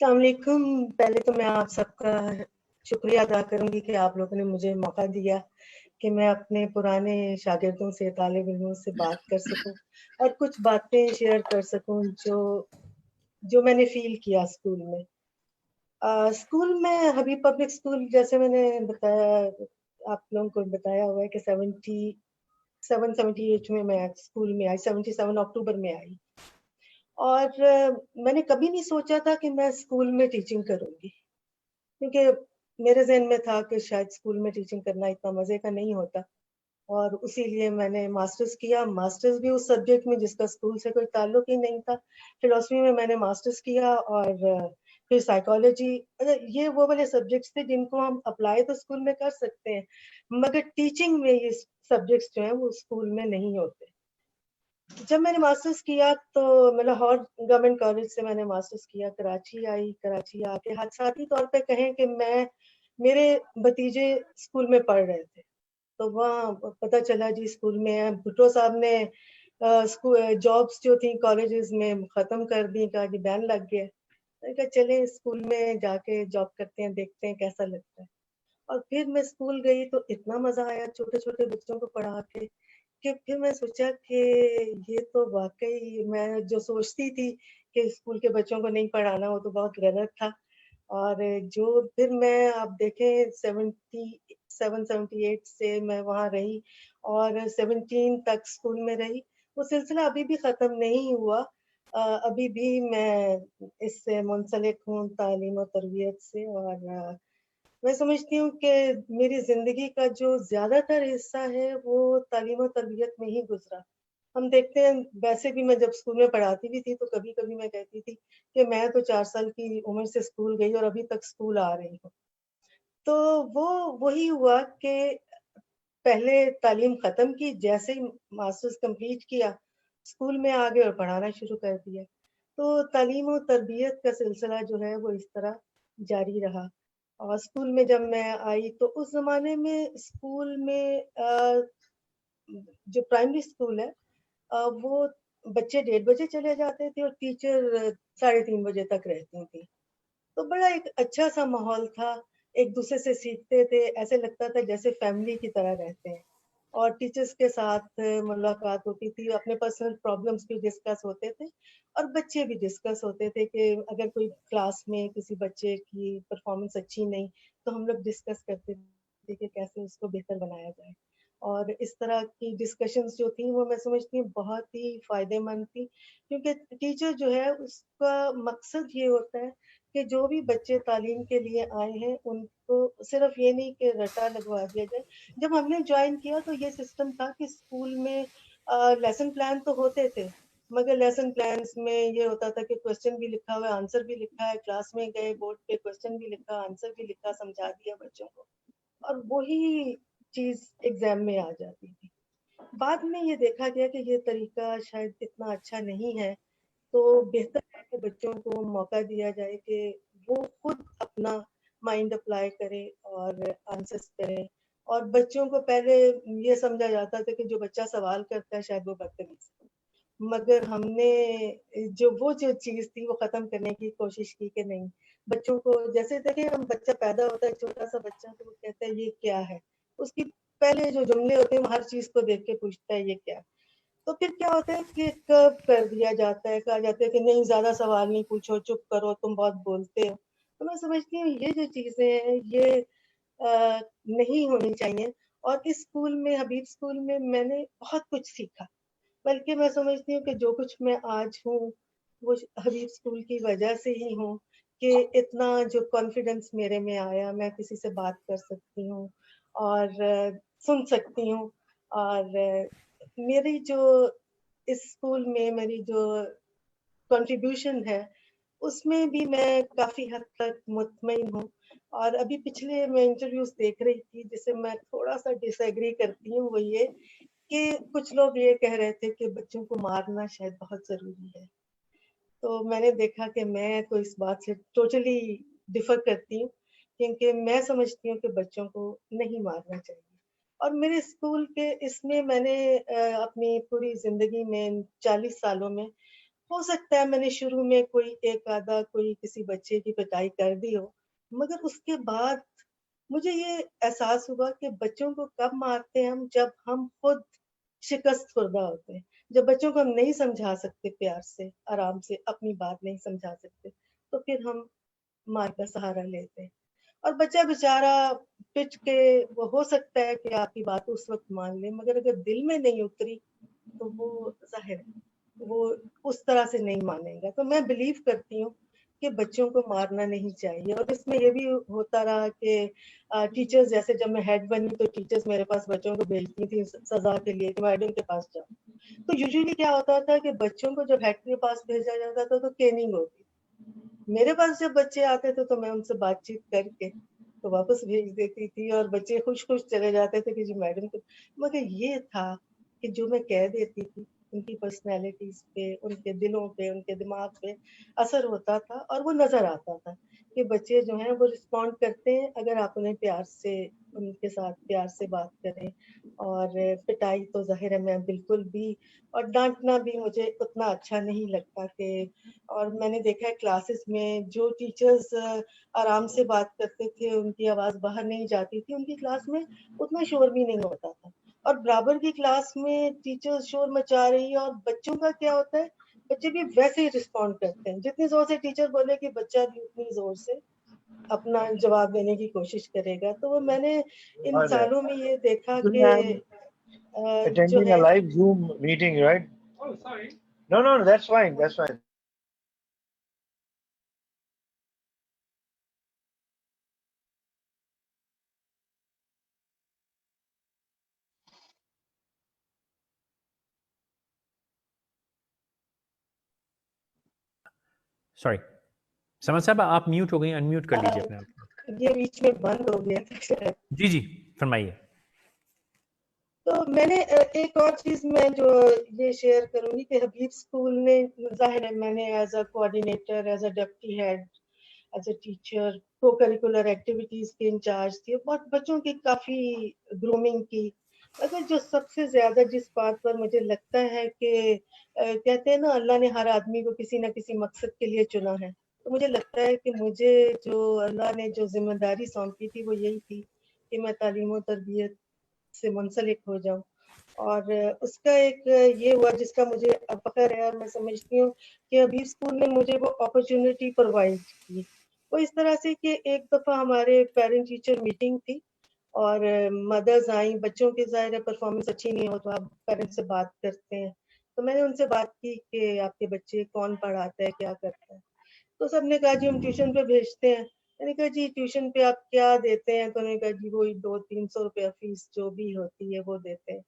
السلام علیکم. پہلے تو میں آپ سب کا شکریہ ادا کروں گی کہ آپ لوگوں نے مجھے موقع دیا کہ میں اپنے پرانے شاگردوں سے، طالب علموں سے بات کر سکوں اور کچھ باتیں شیئر کر سکوں جو میں نے فیل کیا اسکول میں. اسکول میں حبیب پبلک اسکول، جیسے میں نے بتایا، آپ لوگوں کو بتایا ہوا ہے کہ 78 میں اسکول میں آئی، 77 اکتوبر میں آئی. اور میں نے کبھی نہیں سوچا تھا کہ میں اسکول میں ٹیچنگ کروں گی، کیونکہ میرے ذہن میں تھا کہ شاید اسکول میں ٹیچنگ کرنا اتنا مزے کا نہیں ہوتا، اور اسی لیے میں نے ماسٹرز کیا. ماسٹرز بھی اس سبجیکٹ میں جس کا اسکول سے کوئی تعلق ہی نہیں تھا. فلاسفی میں نے ماسٹرز کیا، اور پھر سائیکالوجی. یہ وہ والے سبجیکٹس تھے جن کو ہم اپلائی تو اسکول میں کر سکتے ہیں، مگر ٹیچنگ میں یہ سبجیکٹس جو ہیں وہ اسکول میں نہیں ہوتے. جب میں نے ماسٹرز کیا تو میں لاہور گورنمنٹ کالج سے میں نے ماسٹرز کیا. کراچی آئی. کراچی آ کے حادثاتی طور پہ کہیں کہ میرے بھتیجے اسکول میں پڑھ رہے تھے، تو وہاں پتہ چلا جی اسکول میں بھٹو صاحب نے جابس جو تھیں کالجز میں ختم کر دی، کہا جی بین لگ گیا. میں نے کہا چلیں اسکول میں جا کے جاب کرتے ہیں، دیکھتے ہیں کیسا لگتا ہے. اور پھر میں اسکول گئی تو اتنا مزہ آیا چھوٹے چھوٹے بچوں کو پڑھا کے، کہ پھر میں سوچا کہ یہ تو واقعی میں جو سوچتی تھی کہ اسکول کے بچوں کو نہیں پڑھانا، وہ تو بہت غلط تھا. اور جو پھر میں آپ دیکھیں 78 سے میں وہاں رہی اور 17 تک اسکول میں رہی. وہ سلسلہ ابھی بھی ختم نہیں ہوا. ابھی بھی میں اس سے منسلک ہوں، تعلیم و تربیت سے. اور میں سمجھتی ہوں کہ میری زندگی کا جو زیادہ تر حصہ ہے وہ تعلیم و تربیت میں ہی گزرا. ہم دیکھتے ہیں، ویسے بھی میں جب اسکول میں پڑھاتی بھی تھی تو کبھی کبھی میں کہتی تھی کہ میں تو 4 سال کی عمر سے اسکول گئی اور ابھی تک اسکول آ رہی ہوں. تو وہی ہوا کہ پہلے تعلیم ختم کی، جیسے ہی ماسٹرز کمپلیٹ کیا اسکول میں آ گئے اور پڑھانا شروع کر دیا. تو تعلیم و تربیت کا سلسلہ جو ہے وہ اس طرح جاری رہا. اور اسکول میں جب میں آئی تو اس زمانے میں اسکول میں جو پرائمری اسکول ہے وہ بچے 1:30 چلے جاتے تھے اور ٹیچر 3:30 بجے تک رہتی تھی. تو بڑا ایک اچھا سا ماحول تھا، ایک دوسرے سے سیکھتے تھے، ایسے لگتا تھا جیسے فیملی کی طرح رہتے ہیں. اور ٹیچرز کے ساتھ ملاقات ہوتی تھی، اپنے پرسنل پرابلمس بھی ڈسکس ہوتے تھے، اور بچے بھی ڈسکس ہوتے تھے کہ اگر کوئی کلاس میں کسی بچے کی پرفارمنس اچھی نہیں تو ہم لوگ ڈسکس کرتے تھے کہ کیسے اس کو بہتر بنایا جائے. اور اس طرح کی ڈسکشنز جو تھیں وہ میں سمجھتی ہوں بہت ہی فائدے مند تھی، کیونکہ ٹیچر جو ہے اس کا مقصد یہ ہوتا ہے کہ جو بھی بچے تعلیم کے لیے آئے ہیں ان کو صرف یہ نہیں کہ رٹا لگوا دیا جائے. جب ہم نے جوائن کیا تو یہ سسٹم تھا کہ اسکول میں لیسن پلان تو ہوتے تھے، مگر لیسن پلانس میں یہ ہوتا تھا کہ کوشچن بھی لکھا ہوا ہے، آنسر بھی لکھا ہے، کلاس میں گئے بورڈ پہ کوشچن بھی لکھا، آنسر بھی لکھا، سمجھا دیا بچوں کو، اور وہی چیز ایگزام میں آ جاتی تھی. بعد میں یہ دیکھا گیا کہ یہ طریقہ شاید اتنا اچھا نہیں ہے، تو بہتر ہے کہ بچوں کو موقع دیا جائے کہ وہ خود اپنا مائنڈ اپلائی کرے اور آنسرس کریں. اور بچوں کو پہلے یہ سمجھا جاتا تھا کہ جو بچہ سوال کرتا ہے شاید وہ بدتمیز ہے، مگر ہم نے جو چیز تھی وہ ختم کرنے کی کوشش کی کہ نہیں، بچوں کو جیسے دیکھیں ہم بچہ پیدا ہوتا ہے چھوٹا سا بچہ تو وہ کہتا ہے یہ کیا ہے، اس کی پہلے جو جملے ہوتے ہیں وہ ہر چیز کو دیکھ کے پوچھتا ہے یہ کیا ہے. تو پھر کیا ہوتا ہے کہ کب کر دیا جاتا ہے، کہا جاتا ہے کہ نہیں زیادہ سوال نہیں پوچھو، چپ کرو، تم بہت بولتے ہو. تو میں سمجھتی ہوں یہ جو چیزیں ہیں یہ نہیں ہونی چاہیے. اور اس اسکول میں، حبیب اسکول میں نے بہت کچھ سیکھا، بلکہ میں سمجھتی ہوں کہ جو کچھ میں آج ہوں وہ حبیب اسکول کی وجہ سے ہی ہوں، کہ اتنا جو کانفیڈنس میرے میں آیا، میں کسی سے بات کر سکتی ہوں اور سن سکتی ہوں. اور میری جو اس اسکول میں میری جو کنٹریبیوشن ہے اس میں بھی میں کافی حد تک مطمئن ہوں. اور ابھی پچھلے میں انٹرویوز دیکھ رہی تھی جس سے میں تھوڑا سا ڈس ایگری کرتی ہوں، وہ یہ کہ کچھ لوگ یہ کہہ رہے تھے کہ بچوں کو مارنا شاید بہت ضروری ہے. تو میں نے دیکھا کہ میں تو اس بات سے ٹوٹلی ڈفر کرتی ہوں، کیونکہ میں سمجھتی ہوں کہ بچوں کو نہیں مارنا چاہیے. اور میرے اسکول کے اس میں میں نے اپنی پوری زندگی میں 40 سالوں میں ہو سکتا ہے میں نے شروع میں کوئی ایک آدھا کوئی کسی بچے کی پٹائی کر دی ہو، مگر اس کے بعد مجھے یہ احساس ہوا کہ بچوں کو کب مارتے ہیں ہم، جب ہم خود شکست خوردہ ہوتے ہیں، جب بچوں کو ہم نہیں سمجھا سکتے پیار سے آرام سے اپنی بات نہیں سمجھا سکتے، تو پھر ہم مار کا سہارا لیتے ہیں، اور بچہ بےچارا پٹ کے وہ ہو سکتا ہے کہ آپ کی بات اس وقت مان لے، مگر اگر دل میں نہیں اتری تو وہ ظاہر ہے وہ اس طرح سے نہیں مانیں گا. تو میں بلیو کرتی ہوں کہ بچوں کو مارنا نہیں چاہیے. اور اس میں یہ بھی ہوتا رہا کہ ٹیچرز، جیسے جب میں ہیڈ بنی تو ٹیچرز میرے پاس بچوں کو بھیجتی تھی سزا کے لیے کہ میڈم کے پاس جاؤ. تو یوزلی کیا ہوتا تھا کہ بچوں کو جب ہیڈ کے پاس بھیجا جاتا تھا تو کیننگ ہوتی. میرے پاس جب بچے آتے تھے تو میں ان سے بات چیت کر کے تو واپس بھیج دیتی تھی، اور بچے خوش خوش چلے جاتے تھے کہ جی میڈم کو. مگر یہ تھا کہ جو میں کہہ دیتی تھی ان کی پرسنالٹیز پہ، ان کے دلوں پہ، ان کے دماغ پہ اثر ہوتا تھا، اور وہ نظر آتا تھا کہ بچے جو ہیں وہ رسپونڈ کرتے ہیں اگر آپ انہیں پیار سے، ان کے ساتھ پیار سے بات کریں. اور پٹائی تو ظاہر ہے میں بالکل بھی، اور ڈانٹنا بھی مجھے اتنا اچھا نہیں لگتا کہ. اور میں نے دیکھا ہے کلاسز میں جو ٹیچرز آرام سے بات کرتے تھے، ان کی آواز باہر نہیں جاتی تھی، ان کی کلاس میں اتنا شور بھی نہیں ہوتا تھا. اور برابر کی کلاس میں ٹیچر شور مچا رہی ہے، اور بچوں کا کیا ہوتا ہے، بچے بھی ویسے ہی رسپونڈ کرتے ہیں، جتنی زور سے ٹیچر بولے کہ بچہ بھی اتنی زور سے اپنا جواب دینے کی کوشش کرے گا. تو وہ میں نے ان سالوں میں یہ دیکھا کہ جو attending a ہے live Zoom meeting, right? Oh, sorry. No, no, that's fine. That's fine. Sorry سمجھ صاحب آپ میوٹ ہو گئی، ان میوٹ کر لیجیے اپنے آپ. یہ بیچ میں بند ہو گیا تھا. جی جی فرمائیے. تو میں نے ایک اور چیز میں جو یہ شیئر کروں گی کہ حبیب اسکول نے، ظاہر ہے میں نے as a coordinator, as a deputy head, as a teacher cocurricular activities کے انچارج تھی، بہت بچوں کی کافی گرومنگ کی. اگر جو سب سے زیادہ جس بات پر مجھے لگتا ہے کہ کہتے ہیں نا اللہ نے ہر آدمی کو کسی نہ کسی مقصد کے لیے چنا ہے، تو مجھے لگتا ہے کہ مجھے جو اللہ نے جو ذمہ داری سونپی تھی وہ یہی تھی کہ میں تعلیم و تربیت سے منسلک ہو جاؤں. اور اس کا ایک یہ ہوا جس کا مجھے فخر ہے، اور میں سمجھتی ہوں کہ ابھی اسکول نے مجھے وہ اپرچونٹی پرووائڈ کی. وہ اس طرح سے کہ ایک دفعہ ہمارے پیرنٹ ٹیچر میٹنگ تھی، اور مدرز آئیں، بچوں کی ظاہر پرفارمنس اچھی نہیں ہو تو آپ پیرنٹ سے بات کرتے ہیں. تو میں نے ان سے بات کی کہ آپ کے بچے کون پڑھاتا ہے، کیا کرتا ہے. تو سب نے کہا جی ہم ٹیوشن پہ بھیجتے ہیں. میں نے کہا جی ٹیوشن پہ آپ کیا دیتے ہیں؟ تو انہوں نے کہا جی وہی 200-300 روپیہ فیس جو بھی ہوتی ہے وہ دیتے ہیں.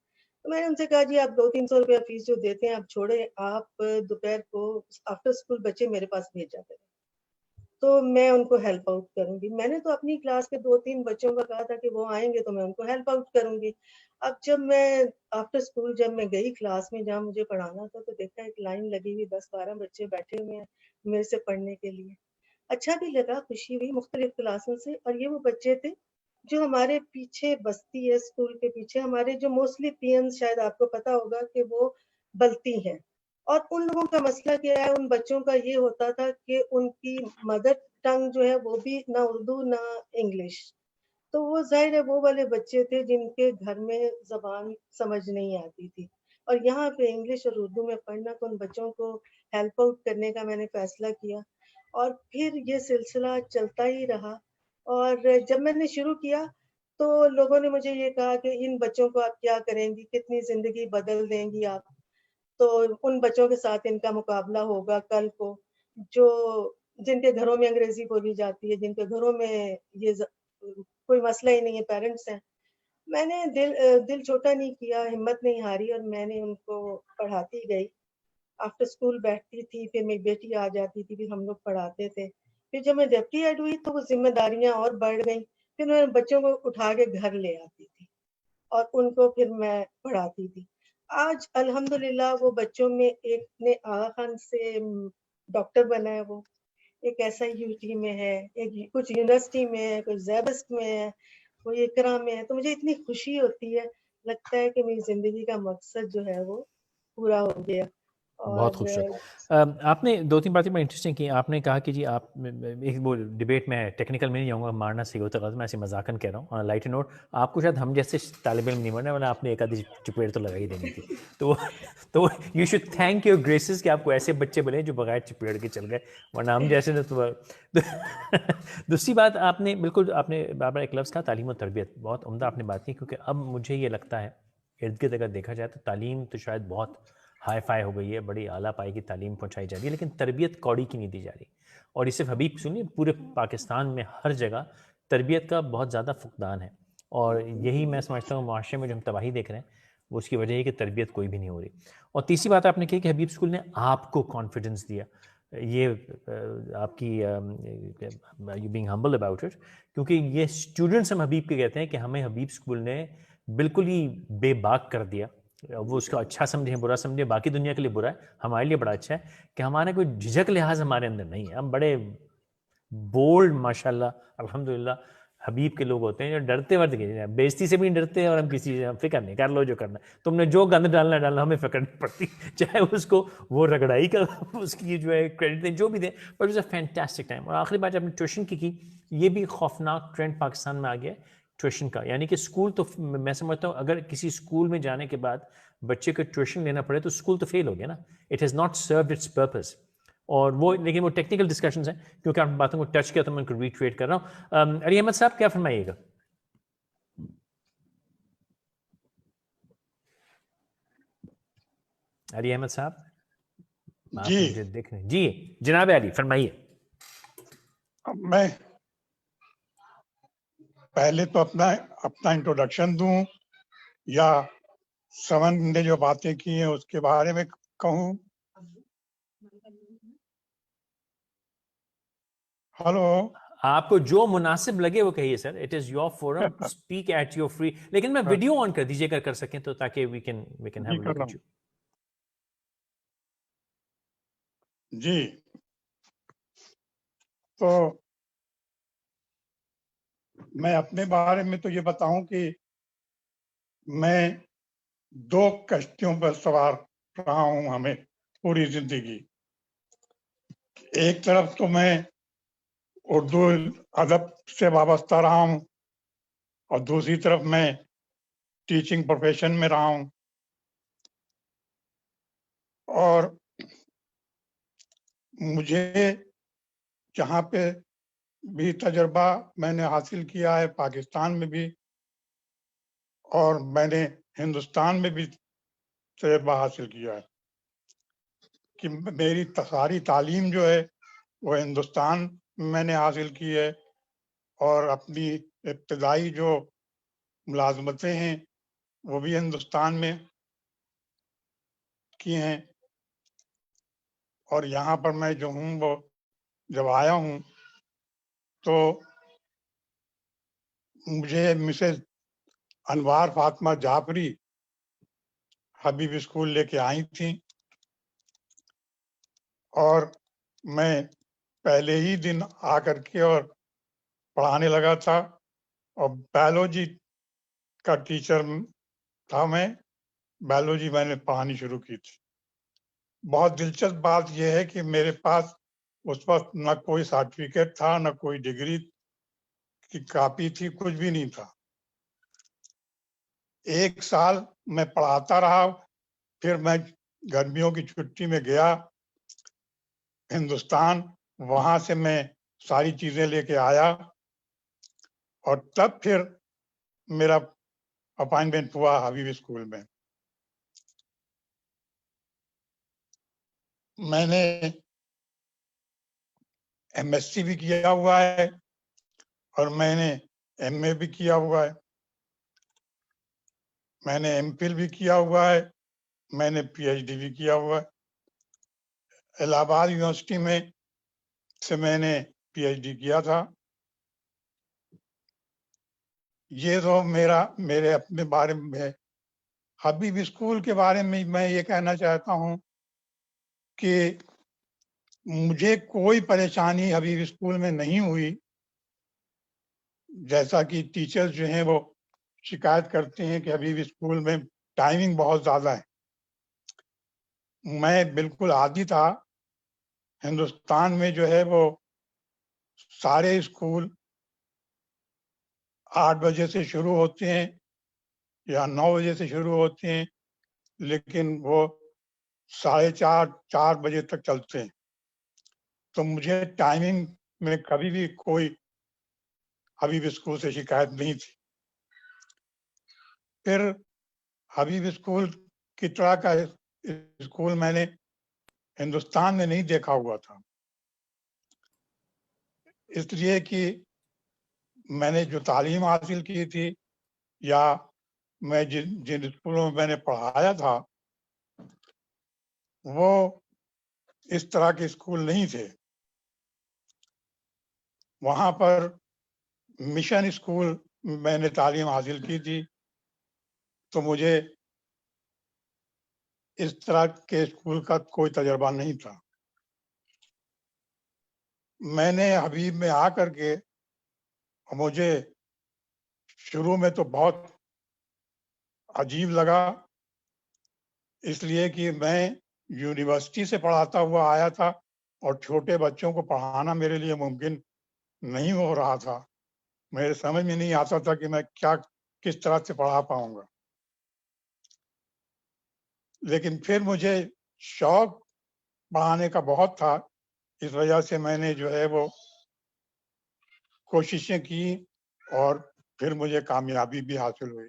تو میں نے ان سے کہا جی آپ 200-300 روپیہ فیس جو دیتے ہیں آپ چھوڑے، آپ دوپہر کو آفٹر اسکول بچے میرے پاس بھیجا کریں تو میں ان کو ہیلپ آؤٹ کروں گی. میں نے تو اپنی کلاس کے 2-3 بچوں کا کہا تھا کہ وہ آئیں گے تو میں ان کو ہیلپ آؤٹ کروں گی. اب جب میں آفٹر اسکول جب میں گئی کلاس میں جہاں مجھے پڑھانا تھا تو دیکھا ایک لائن لگی ہوئی 10-12 بچے بیٹھے ہوئے ہیں میرے سے پڑھنے کے لیے. اچھا بھی لگا، خوشی ہوئی مختلف کلاسوں سے. اور یہ وہ بچے تھے جو ہمارے پیچھے بستی ہے اسکول کے پیچھے، ہمارے جو موسٹلی پینز شاید آپ کو پتا ہوگا کہ وہ بلتی ہیں. اور ان لوگوں کا مسئلہ کیا ہے، ان بچوں کا یہ ہوتا تھا کہ ان کی مدر ٹنگ جو ہے وہ بھی نہ اردو نہ انگلش. تو وہ ظاہر ہے وہ والے بچے تھے جن کے گھر میں زبان سمجھ نہیں آتی تھی، اور یہاں پہ انگلش اور اردو میں پڑھنا. تو ان بچوں کو ہیلپ آؤٹ کرنے کا میں نے فیصلہ کیا، اور پھر یہ سلسلہ چلتا ہی رہا. اور جب میں نے شروع کیا تو لوگوں نے مجھے یہ کہا کہ ان بچوں کو آپ کیا کریں گی، کتنی زندگی بدل دیں گی آپ. تو ان بچوں کے ساتھ ان کا مقابلہ ہوگا کل کو جو جن کے گھروں میں انگریزی بولی جاتی ہے، جن کے گھروں میں یہ کوئی مسئلہ ہی نہیں ہے، پیرنٹس ہیں. میں نے دل چھوٹا نہیں کیا، ہمت نہیں ہاری، اور میں نے ان کو پڑھاتی گئی. آفٹر اسکول بیٹھتی تھی، پھر میری بیٹی آ جاتی تھی، پھر ہم لوگ پڑھاتے تھے. پھر جب میں ڈپٹی ہیڈ ہوئی تو وہ ذمہ داریاں اور بڑھ گئیں. پھر میں بچوں کو اٹھا کے گھر لے آتی تھی اور ان کو پھر میں پڑھاتی تھی. آج الحمدللہ وہ بچوں میں ایک نے آغا خان سے ڈاکٹر بنا ہے، وہ ایک ایسا یو ٹی میں ہے، ایک کچھ یونیورسٹی میں ہے، کچھ زیبسٹ میں ہے، کوئی اقرا میں ہے. تو مجھے اتنی خوشی ہوتی ہے، لگتا ہے کہ میری زندگی کا مقصد جو ہے وہ پورا ہو گیا. بہت خوبصورت. آپ نے 2-3 باتیں بڑی انٹرسٹنگ کی. آپ نے کہا کہ جی آپ ایک وہ ڈبیٹ میں ٹیکنیکل میں نہیں جاؤں گا, مارنا صحیح ہوتا ہے, میں ایسے مذاقاً کہہ رہا ہوں. لائٹ نوٹ, آپ کو شاید ہم جیسے طالب علم نہیں مرنا, ورنہ آپ نے ایک آدھی چپیڑ تو لگا ہی دینی تھی. تو you should thank your graces کہ آپ کو ایسے بچے بنے جو بغیر چپیڑ کے چل گئے, ورنہ ہم جیسے نا تو. دوسری بات, آپ نے بالکل آپ نے بار بار ایک لفظ کہا, تعلیم و تربیت. بہت عمدہ آپ نے بات کی, کیونکہ اب مجھے یہ لگتا ہے ارد گرد اگر دیکھا جائے تو تعلیم تو شاید بہت ہائی فائی ہو گئی ہے, بڑی اعلیٰ پائی کی تعلیم پہنچائی جا رہی ہے, لیکن تربیت کوڑی کی نہیں دی جا رہی. اور یہ صرف حبیب سنیے, پورے پاکستان میں ہر جگہ تربیت کا بہت زیادہ فقدان ہے. اور یہی میں سمجھتا ہوں معاشرے میں جو ہم تباہی دیکھ رہے ہیں وہ اس کی وجہ ہے کہ تربیت کوئی بھی نہیں ہو رہی. اور تیسری بات آپ نے کہی کہ حبیب اسکول نے آپ کو کانفیڈنس دیا. یہ آپ کی you being humble about it, کیونکہ یہ اسٹوڈنٹس ہم حبیب کے کہتے ہیں کہ ہمیں حبیب اسکول نے بالکل ہی بے باک کر دیا. وہ اس کا اچھا سمجھیں برا سمجھیں, باقی دنیا کے لیے برا ہے, ہمارے لیے بڑا اچھا ہے کہ ہمارا کوئی جھجک لحاظ ہمارے اندر نہیں ہے. ہم بڑے بولڈ ماشاءاللہ الحمدللہ حبیب کے لوگ ہوتے ہیں جو ڈرتے ورد کے, بےزتی سے بھی نہیں ڈرتے, اور ہم کسی سے فکر نہیں, کر لو جو کرنا ہے, تم نے جو گند ڈالنا ڈالنا, ہمیں فکر نہیں پڑتی, چاہے اس کو وہ رگڑائی کا اس کی جو ہے کریڈٹ دیں, جو بھی دیں, but it's a fantastic time. اور آخری بات آپ نے ٹیوشن کی, یہ بھی خوفناک ٹرینڈ پاکستان میں آ گیا ہے ٹیوشن کا. یعنی کہ اسکول تو میں سمجھتا ہوں اگر کسی اسکول میں جانے کے بعد بچے کو ٹیوشن لینا پڑے تو اسکول تو فیل ہو گیا نا. It has not served its purpose. اور وہ لیکن وہ ٹیکنیکل ڈسکشنز ہیں, کیونکہ آپ باتوں کو ٹچ کیا تو میں ان کو ریٹریٹ کر رہا ہوں. علی احمد صاحب کیا فرمائیے گا؟ علی احمد صاحب آپ جی مجھے دیکھ رہے ہیں. جی جناب علی فرمائیے. میں پہلے تو اپنا انٹروڈکشن دوں یا سمن نے جو باتیں کی ہیں اس کے بارے میں کہوں؟ ہلو, آپ کو جو مناسب لگے وہ کہیے sir, it is your forum, speak at your free. لیکن میں ویڈیو آن کر دیجیے کر سکیں تو تاکہ we can have a look at you. جی تو میں اپنے بارے میں تو یہ بتاؤں کہ میں 2 کشتیوں پر سوار رہا ہوں ہمیں پوری زندگی. ایک طرف تو میں اردو ادب سے وابستہ رہا ہوں, اور دوسری طرف میں ٹیچنگ پروفیشن میں رہا ہوں. اور مجھے جہاں پہ بھی تجربہ میں نے حاصل کیا ہے پاکستان میں بھی, اور میں نے ہندوستان میں بھی تجربہ حاصل کیا ہے, کہ میری ساری تعلیم جو ہے وہ ہندوستان میں نے حاصل کی ہے, اور اپنی ابتدائی جو ملازمتیں ہیں وہ بھی ہندوستان میں کی ہیں. اور یہاں پر میں جو ہوں وہ جب آیا ہوں تو مجھے مسز انوار فاطمہ جعفری حبیب اسکول لے کے آئی تھیں, اور میں پہلے ہی دن آ کر کے اور پڑھانے لگا تھا, اور بایولوجی کا ٹیچر تھا میں. بایولوجی میں نے پڑھانی شروع کی تھی. بہت دلچسپ بات یہ ہے کہ میرے پاس اس وقت نہ کوئی سرٹیفکیٹ تھا, نہ کوئی ڈگری کی کاپی تھی, کچھ بھی نہیں تھا. 1 سال میں پڑھاتا رہا, پھر میں گرمیوں کی چھٹی میں گیا ہندوستان, وہاں سے میں ساری چیزیں لے کے آیا, اور تب پھر میرا اپائنٹمنٹ ہوا حبیب اسکول میں. میں نے ایم ایس سی بھی کیا ہوا ہے, اور میں نے ایم اے بھی کیا ہوا ہے, میں نے ایم فل بھی کیا ہوا ہے, میں نے پی ایچ ڈی بھی کیا ہوا ہے. الہ آباد یونیورسٹی میں سے میں نے پی ایچ ڈی کیا تھا. یہ تو میرے اپنے بارے میں ہے. حبیب اسکول کے بارے میں میں یہ کہنا چاہتا ہوں کہ مجھے کوئی پریشانی حبیب اسکول میں نہیں ہوئی. جیسا کہ ٹیچر جو ہیں وہ شکایت کرتے ہیں کہ حبیب اسکول میں ٹائمنگ بہت زیادہ ہے. میں بالکل عادی تھا. ہندوستان میں جو ہے وہ سارے اسکول 8 بجے سے شروع ہوتے ہیں یا 9 بجے سے شروع ہوتے ہیں, لیکن وہ 4:30 بجے تک چلتے ہیں. تو مجھے ٹائمنگ میں کبھی بھی کوئی حبیب اسکول سے شکایت نہیں تھی. پھر حبیب اسکول کی طرح کا اسکول میں نے ہندوستان میں نہیں دیکھا ہوا تھا, اس لیے کہ میں نے جو تعلیم حاصل کی تھی یا میں جن اسکولوں میں نے پڑھایا تھا وہ اس طرح کے اسکول نہیں تھے. وہاں پر مشن اسکول میں نے تعلیم حاصل کی تھی, تو مجھے اس طرح کے اسکول کا کوئی تجربہ نہیں تھا. میں نے حبیب میں آ کر کے مجھے شروع میں تو بہت عجیب لگا, اس لیے کہ میں یونیورسٹی سے پڑھاتا ہوا آیا تھا اور چھوٹے بچوں کو پڑھانا میرے لیے ممکن نہیں ہو رہا تھا. میرے سمجھ میں نہیں آتا تھا کہ میں کس طرح سے پڑھا پاؤں گا. لیکن پھر مجھے شوق پڑھانے کا بہت تھا, اس وجہ سے میں نے جو ہے وہ کوششیں کی اور پھر مجھے کامیابی بھی حاصل ہوئی.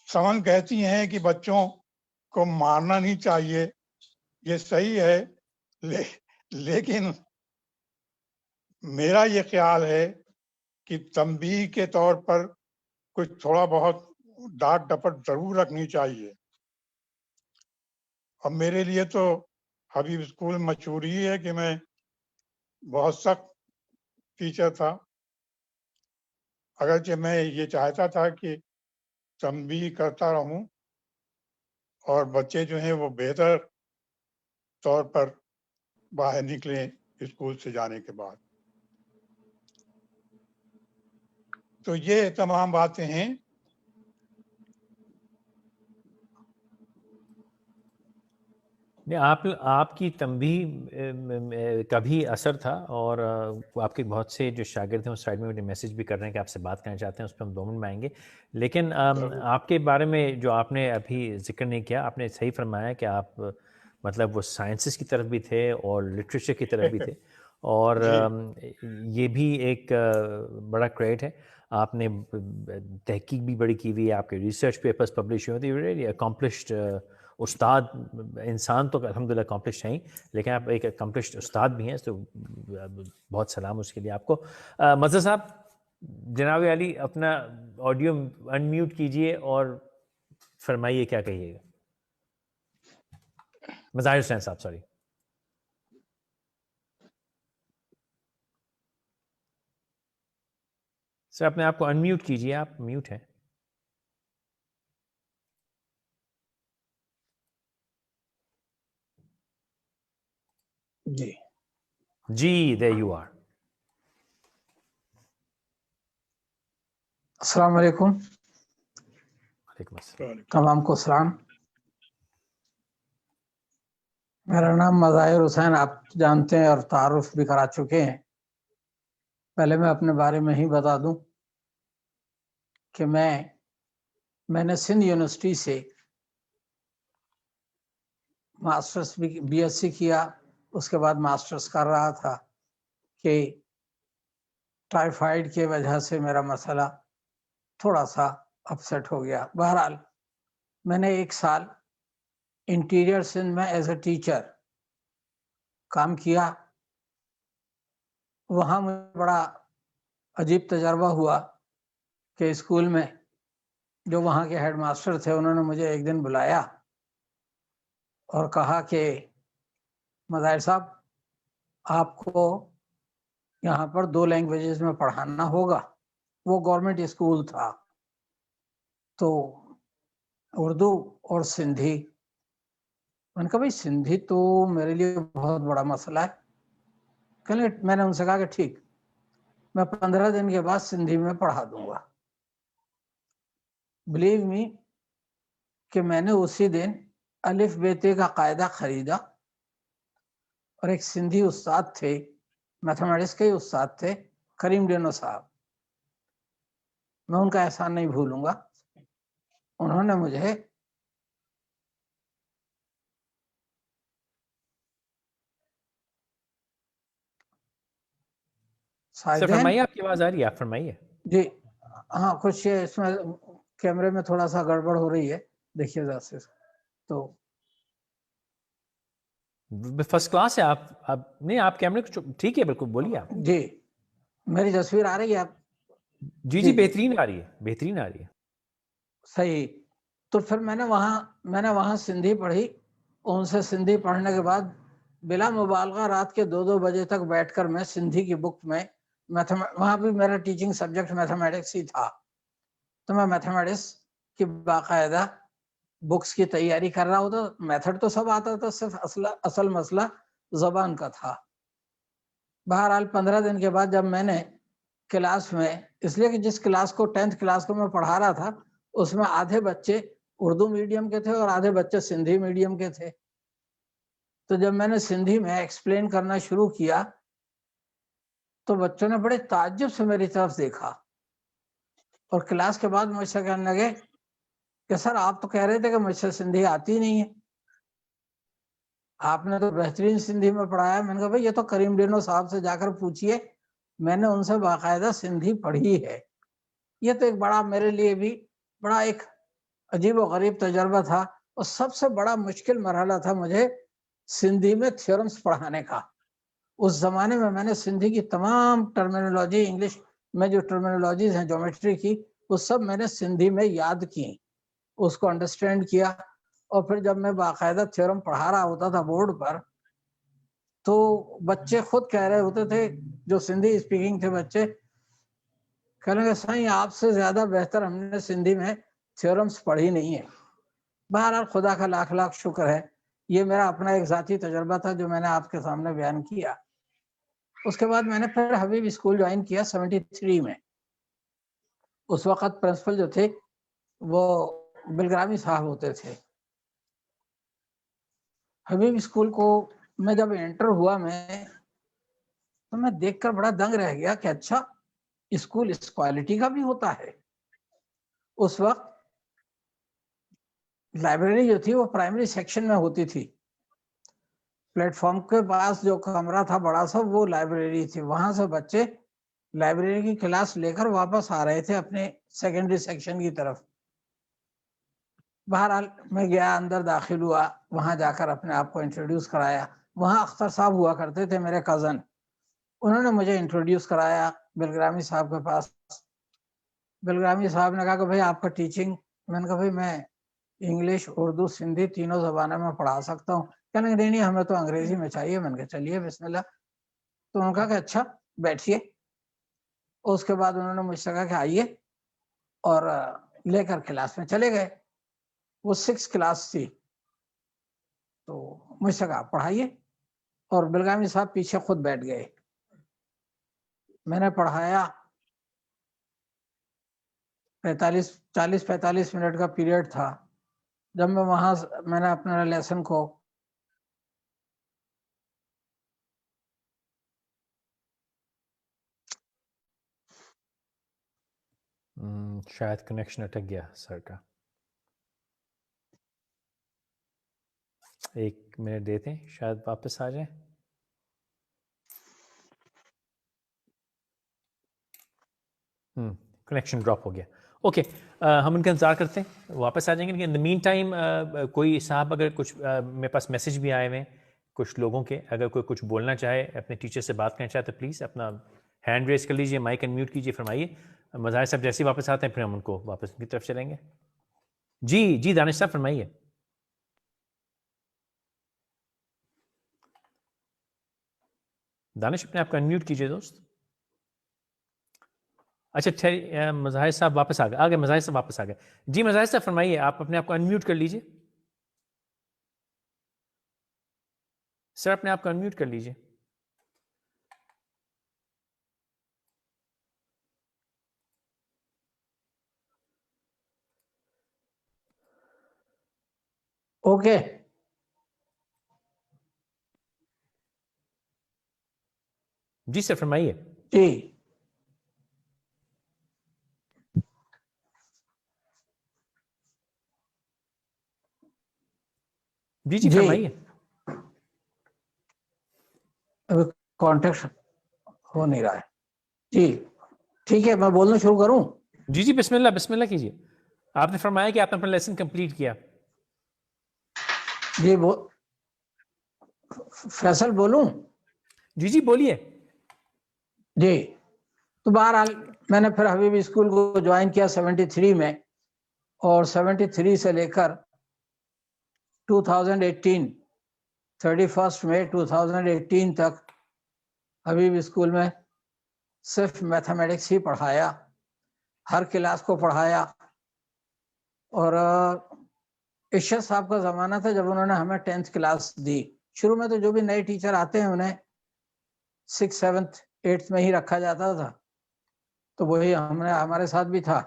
سمن کہتی ہیں کہ بچوں کو مارنا نہیں چاہیے, یہ صحیح ہے, لیکن میرا یہ خیال ہے کہ تنبیہ کے طور پر کچھ تھوڑا بہت ڈانٹ ڈپٹ ضرور رکھنی چاہیے. اب میرے لیے تو حبیب اسکول مشہور ہی ہے کہ میں بہت سخت ٹیچر تھا, اگرچہ میں یہ چاہتا تھا کہ تنبیہ کرتا رہوں اور بچے جو ہیں وہ بہتر طور پر باہر نکلیں اسکول سے جانے کے بعد. تو یہ تمام باتیں ہیں. آپ کی تنبیہ کا بھی اثر تھا, اور آپ کے بہت سے جو شاگرد ہیں اس سائڈ میں مجھے میسج بھی کر رہے ہیں کہ آپ سے بات کرنا چاہتے ہیں, اس پہ ہم 2 منٹ میں آئیں گے. لیکن آپ کے بارے میں جو آپ نے ابھی ذکر نہیں کیا, آپ نے صحیح فرمایا کہ آپ مطلب وہ سائنسز کی طرف بھی تھے اور لٹریچر کی طرف بھی تھے, اور یہ بھی ایک بڑا کریڈٹ ہے. آپ نے تحقیق بھی بڑی کی ہوئی ہے, آپ کے ریسرچ پیپرز پبلش ہوئے تھے, ویری اکمپلشڈ استاد. انسان تو الحمدللہ اکمپلشڈ ہیں, لیکن آپ ایک اکمپلشڈ استاد بھی ہیں, تو بہت سلام اس کے لیے آپ کو. مظہر صاحب, جناب علی اپنا آڈیو انمیوٹ کیجئے اور فرمائیے کیا کہیے گا. مظاہر حسین صاحب, سوری. سر اپنے آپ کو انمیوٹ کیجئے, آپ میوٹ ہیں. جی there you are. السلام علیکم. وعلیکم السلام. تمام کو سلام. میرا نام مظاہر حسین, آپ جانتے ہیں اور تعارف بھی کرا چکے ہیں. پہلے میں اپنے بارے میں ہی بتا دوں کہ میں نے سندھ یونیورسٹی سے ماسٹرز بی ایس سی کیا. اس کے بعد ماسٹرز کر رہا تھا کہ ٹائیفائڈ کی وجہ سے میرا مسئلہ تھوڑا سا اپسیٹ ہو گیا. بہرحال میں نے 1 سال انٹیریئر سندھ میں ایز اے ٹیچر کام کیا. وہاں مجھے بڑا عجیب تجربہ ہوا کہ اسکول میں جو وہاں کے ہیڈ ماسٹر تھے, انہوں نے مجھے ایک دن بلایا اور کہا کہ مظاہر صاحب, آپ کو یہاں پر 2 لینگویجز میں پڑھانا ہوگا. وہ گورنمنٹ اسکول تھا, تو اردو اور سندھی. میں نے کہا بھائی سندھی تو میرے لیے بہت بڑا مسئلہ ہے. میں نے ان سے کہا کہ ٹھیک, میں 15 دن کے بعد سندھی میں پڑھا دوں گا. بلیو می کہ میں نے اسی دن الف بیتے کا قاعدہ خریدا اور ایک سندھی استاد تھے، میتھمیٹکس کے استاد تھے، کریم ڈینو صاحب، میں ان کا احسان نہیں بھولوں گا. انہوں نے مجھے سر فرمائیے، آپ کی آواز آ رہی ہے، آپ فرمائیے. جی ہاں، کچھ اس میں کیمرے میں تھوڑا سا گڑبڑ ہو رہی ہے، دیکھیے ذرا سے. تو فرسٹ کلاس ہے. آپ نہیں، آپ کیمرے کو ٹھیک ہے، بالکل بولیے آپ. جی میری تصویر آ رہی ہے آپ؟ جی بہترین آ رہی ہے، بہترین آ رہی ہے. صحیح. تو پھر میں نے وہاں سندھی پڑھی. ان سے سندھی پڑھنے کے بعد بلا مبالغہ رات کے 2 بجے تک بیٹھ کر میں سندھی کی بک میں وہاں بھی میرا ٹیچنگ سبجیکٹ میتھمیٹکس ہی تھا، تو میں میتھمیٹکس کی باقاعدہ بکس کی تیاری کر رہا ہوتا. میتھڈ تو سب آتا تھا، صرف اصل مسئلہ زبان کا تھا. بہرحال 15 دن کے بعد جب میں نے کلاس میں، اس لیے کہ جس کلاس کو 10th کلاس کو میں پڑھا رہا تھا اس میں آدھے بچے اردو میڈیم کے تھے اور آدھے بچے سندھی میڈیم کے تھے. تو جب میں نے سندھی میں ایکسپلین کرنا شروع کیا تو بچوں نے بڑے تعجب سے میری طرف دیکھا اور کلاس کے بعد مجھ سے کہنے لگے کہ سر آپ تو کہہ رہے تھے کہ مجھ سے سندھی آتی نہیں ہے، آپ نے تو بہترین سندھی میں پڑھایا. میں نے کہا بھائی یہ تو کریم ڈینو صاحب سے جا کر پوچھئے، میں نے ان سے باقاعدہ سندھی پڑھی ہے. یہ تو ایک بڑا میرے لیے بھی بڑا ایک عجیب و غریب تجربہ تھا، اور سب سے بڑا مشکل مرحلہ تھا مجھے سندھی میں تھیورمز پڑھانے کا. اس زمانے میں نے سندھی کی تمام ٹرمینالوجی، انگلش میں جو ٹرمینالوجیز ہیں جیومیٹری کی، وہ سب میں نے سندھی میں یاد کی، اس کو انڈرسٹینڈ کیا. اور پھر جب میں باقاعدہ تھیورم پڑھا رہا ہوتا تھا بورڈ پر، تو بچے خود کہہ رہے ہوتے تھے، جو سندھی اسپیکنگ تھے بچے، کہنے لگے سائیں آپ سے زیادہ بہتر ہم نے سندھی میں تھیورمز پڑھی نہیں ہے. بہرحال خدا کا لاکھ لاکھ شکر ہے، یہ میرا اپنا ایک ذاتی تجربہ تھا جو میں نے آپ کے سامنے بیان کیا. اس کے بعد میں نے پھر حبیب اسکول جوائن کیا 73 میں. اس وقت پرنسپل جو تھے وہ بلگرامی صاحب ہوتے تھے. حبیب اسکول کو میں جب انٹر ہوا تو میں دیکھ کر بڑا دنگ رہ گیا کہ اچھا اسکول اس کوالٹی کا بھی ہوتا ہے. اس وقت لائبریری جو تھی وہ پرائمری سیکشن میں ہوتی تھی. پلیٹ فارم کے پاس جو کمرہ تھا بڑا سا، وہ لائبریری تھی. وہاں سے بچے لائبریری کی کلاس لے کر واپس آ رہے تھے اپنے سیکنڈری سیکشن کی طرف. بہرحال میں گیا، اندر داخل ہوا، وہاں جا کر اپنے آپ کو انٹروڈیوس کرایا. وہاں اختر صاحب ہوا کرتے تھے میرے کزن، انہوں نے مجھے انٹروڈیوس کرایا بلگرامی صاحب کے پاس. بلگرامی صاحب نے کہا کہ بھائی آپ کا ٹیچنگ، میں نے کہا بھائی میں انگلش، اردو، سندھی تینوں زبانوں میں پڑھا سکتا ہوں. کہنے لگے نہیں ہمیں تو انگریزی میں چاہیے. میں نے کہا چلیے بسم اللہ. تو انہوں نے کہا کہ اچھا بیٹھیے. اس کے بعد انہوں نے مجھ سے کہا کہ آئیے، اور لے کر کلاس میں چلے گئے. وہ 6 کلاس تھی، تو مجھ سے کہا پڑھائیے، اور بلگرامی صاحب پیچھے خود بیٹھ گئے. میں نے پڑھایا. 40-45 منٹ کا پیریڈ تھا. جب میں نے اپنے لیسن کو شاید کنیکشن اٹک گیا سر کا. 1 منٹ دیتے ہیں، شاید واپس آ جائیں. کنیکشن ڈراپ ہو گیا. اوکے، ہم ان کا انتظار کرتے ہیں، واپس آ جائیں گے. لیکن ان دا مین ٹائم کوئی صاحب اگر کچھ میرے پاس میسج بھی آئے ہوئے ہیں کچھ لوگوں کے، اگر کوئی کچھ بولنا چاہے، اپنے ٹیچر سے بات کرنا چاہے تو پلیز اپنا ہینڈ ریز کر لیجیے، مائک انمیوٹ کیجیے، فرمائیے. مظاہر صاحب جیسے ہی واپس آتے ہیں پھر ہم ان کو واپس ان کی طرف چلیں گے. جی دانش صاحب فرمائیے. دانش اپنے آپ کو انمیوٹ کیجیے دوست. اچھا مظاہر صاحب واپس آ گئے. مظاہر صاحب واپس آ گئے. جی مظاہر صاحب فرمائیے، آپ اپنے آپ کو انمیوٹ کر لیجیے. سر اپنے آپ کو انمیوٹ کر لیجیے. اوکے جی سر فرمائیے. جی جی جی جی. فرمائیے. ابھی کانٹیکٹ ہو نہیں رہا ہے. جی ٹھیک ہے میں بولنا شروع کروں. جی جی بسم اللہ کیجیے. آپ نے فرمایا کہ آپ نے اپنا لیسن کمپلیٹ کیا. جی فیصل بولوں. جی جی بولیے. جی تو بہرحال میں نے پھر حبیب اسکول کو جوائن کیا 73 میں, اور 73 سے لے کر 2018 31 مئی 2018 تک حبیب اسکول میں صرف میتھمیٹکس ہی پڑھایا, ہر کلاس کو پڑھایا. اور ارشد صاحب کا زمانہ تھا جب انہوں نے ہمیں 10th کلاس دی. شروع میں تو جو بھی نئے ٹیچر آتے ہیں انہیں 6th 7th 8th میں ہی رکھا جاتا تھا, تو وہی ہمارے ساتھ بھی تھا.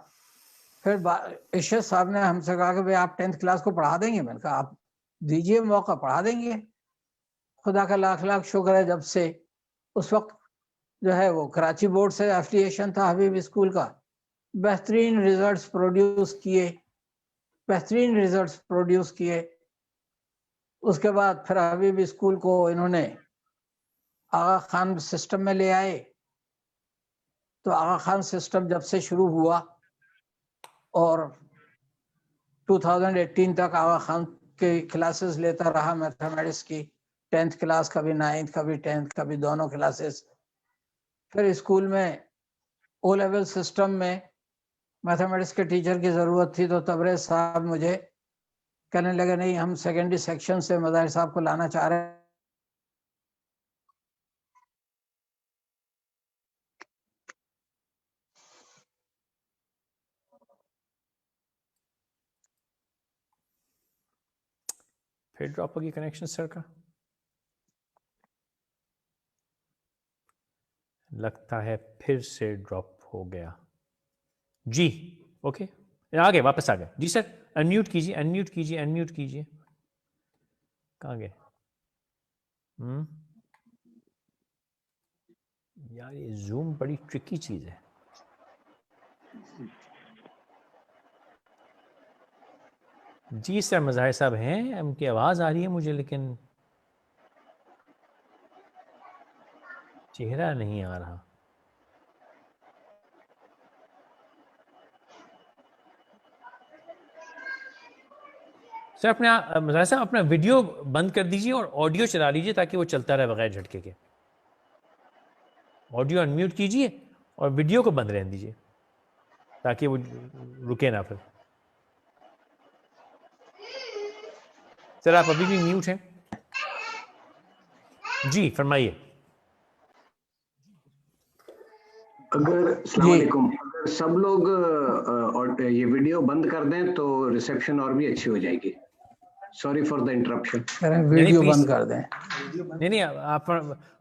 پھر ارشد صاحب نے ہم سے کہا کہ بھئی آپ 10th کلاس کو پڑھا دیں گے. میں نے کہا آپ دیجئے موقع, پڑھا دیں گے. خدا کا لاکھ لاکھ شکر ہے, جب سے اس وقت جو ہے وہ کراچی بورڈ سے ایفیلیشن تھا حبیب اسکول کا, بہترین ریزلٹس پروڈیوس کیے. اس کے بعد پھر حبیب اسکول کو انہوں نے آغا خان سسٹم میں لے آئے. تو آغا خان سسٹم جب سے شروع ہوا اور 2018 تک آغا خان کے کلاسز لیتا رہا میتھمیٹکس کی, 10th کلاس, کبھی 9th, کبھی 10th, کبھی دونوں کلاسز. پھر اسکول میں او لیول سسٹم میں میتھمیٹکس کے ٹیچر کی ضرورت تھی, تو تبریز صاحب مجھے کہنے لگے نہیں ہم سیکنڈری سیکشن سے مظاہر صاحب کو لانا چاہ رہے ہیں. پھر ڈراپ ہوگی کنیکشن سر کا, لگتا ہے پھر سے ڈراپ ہو گیا. جی اوکے آ گئے, واپس آ گئے. جی سر انمیوٹ کیجیے. کہاں گئے یار, یہ زوم بڑی ٹرکی چیز ہے. جی سر مظاہر صاحب ہیں, ان کی آواز آ رہی ہے مجھے, لیکن چہرہ نہیں آ رہا. سر مظاہر صاحب اپنا ویڈیو بند کر دیجیے اور آڈیو چلا لیجیے تاکہ وہ چلتا رہے بغیر جھٹکے کے. آڈیو انمیوٹ کیجیے اور ویڈیو کو بند رہنے دیجیے تاکہ وہ رکے نہ. پھر سر آپ ابھی بھی میوٹ ہیں. جی فرمائیے. اگر السلام علیکم, اگر سب لوگ یہ ویڈیو بند کر دیں تو ریسیپشن اور بھی اچھی ہو جائے گی. Sorry for the interruption. Video بند کر دیں. نہیں آپ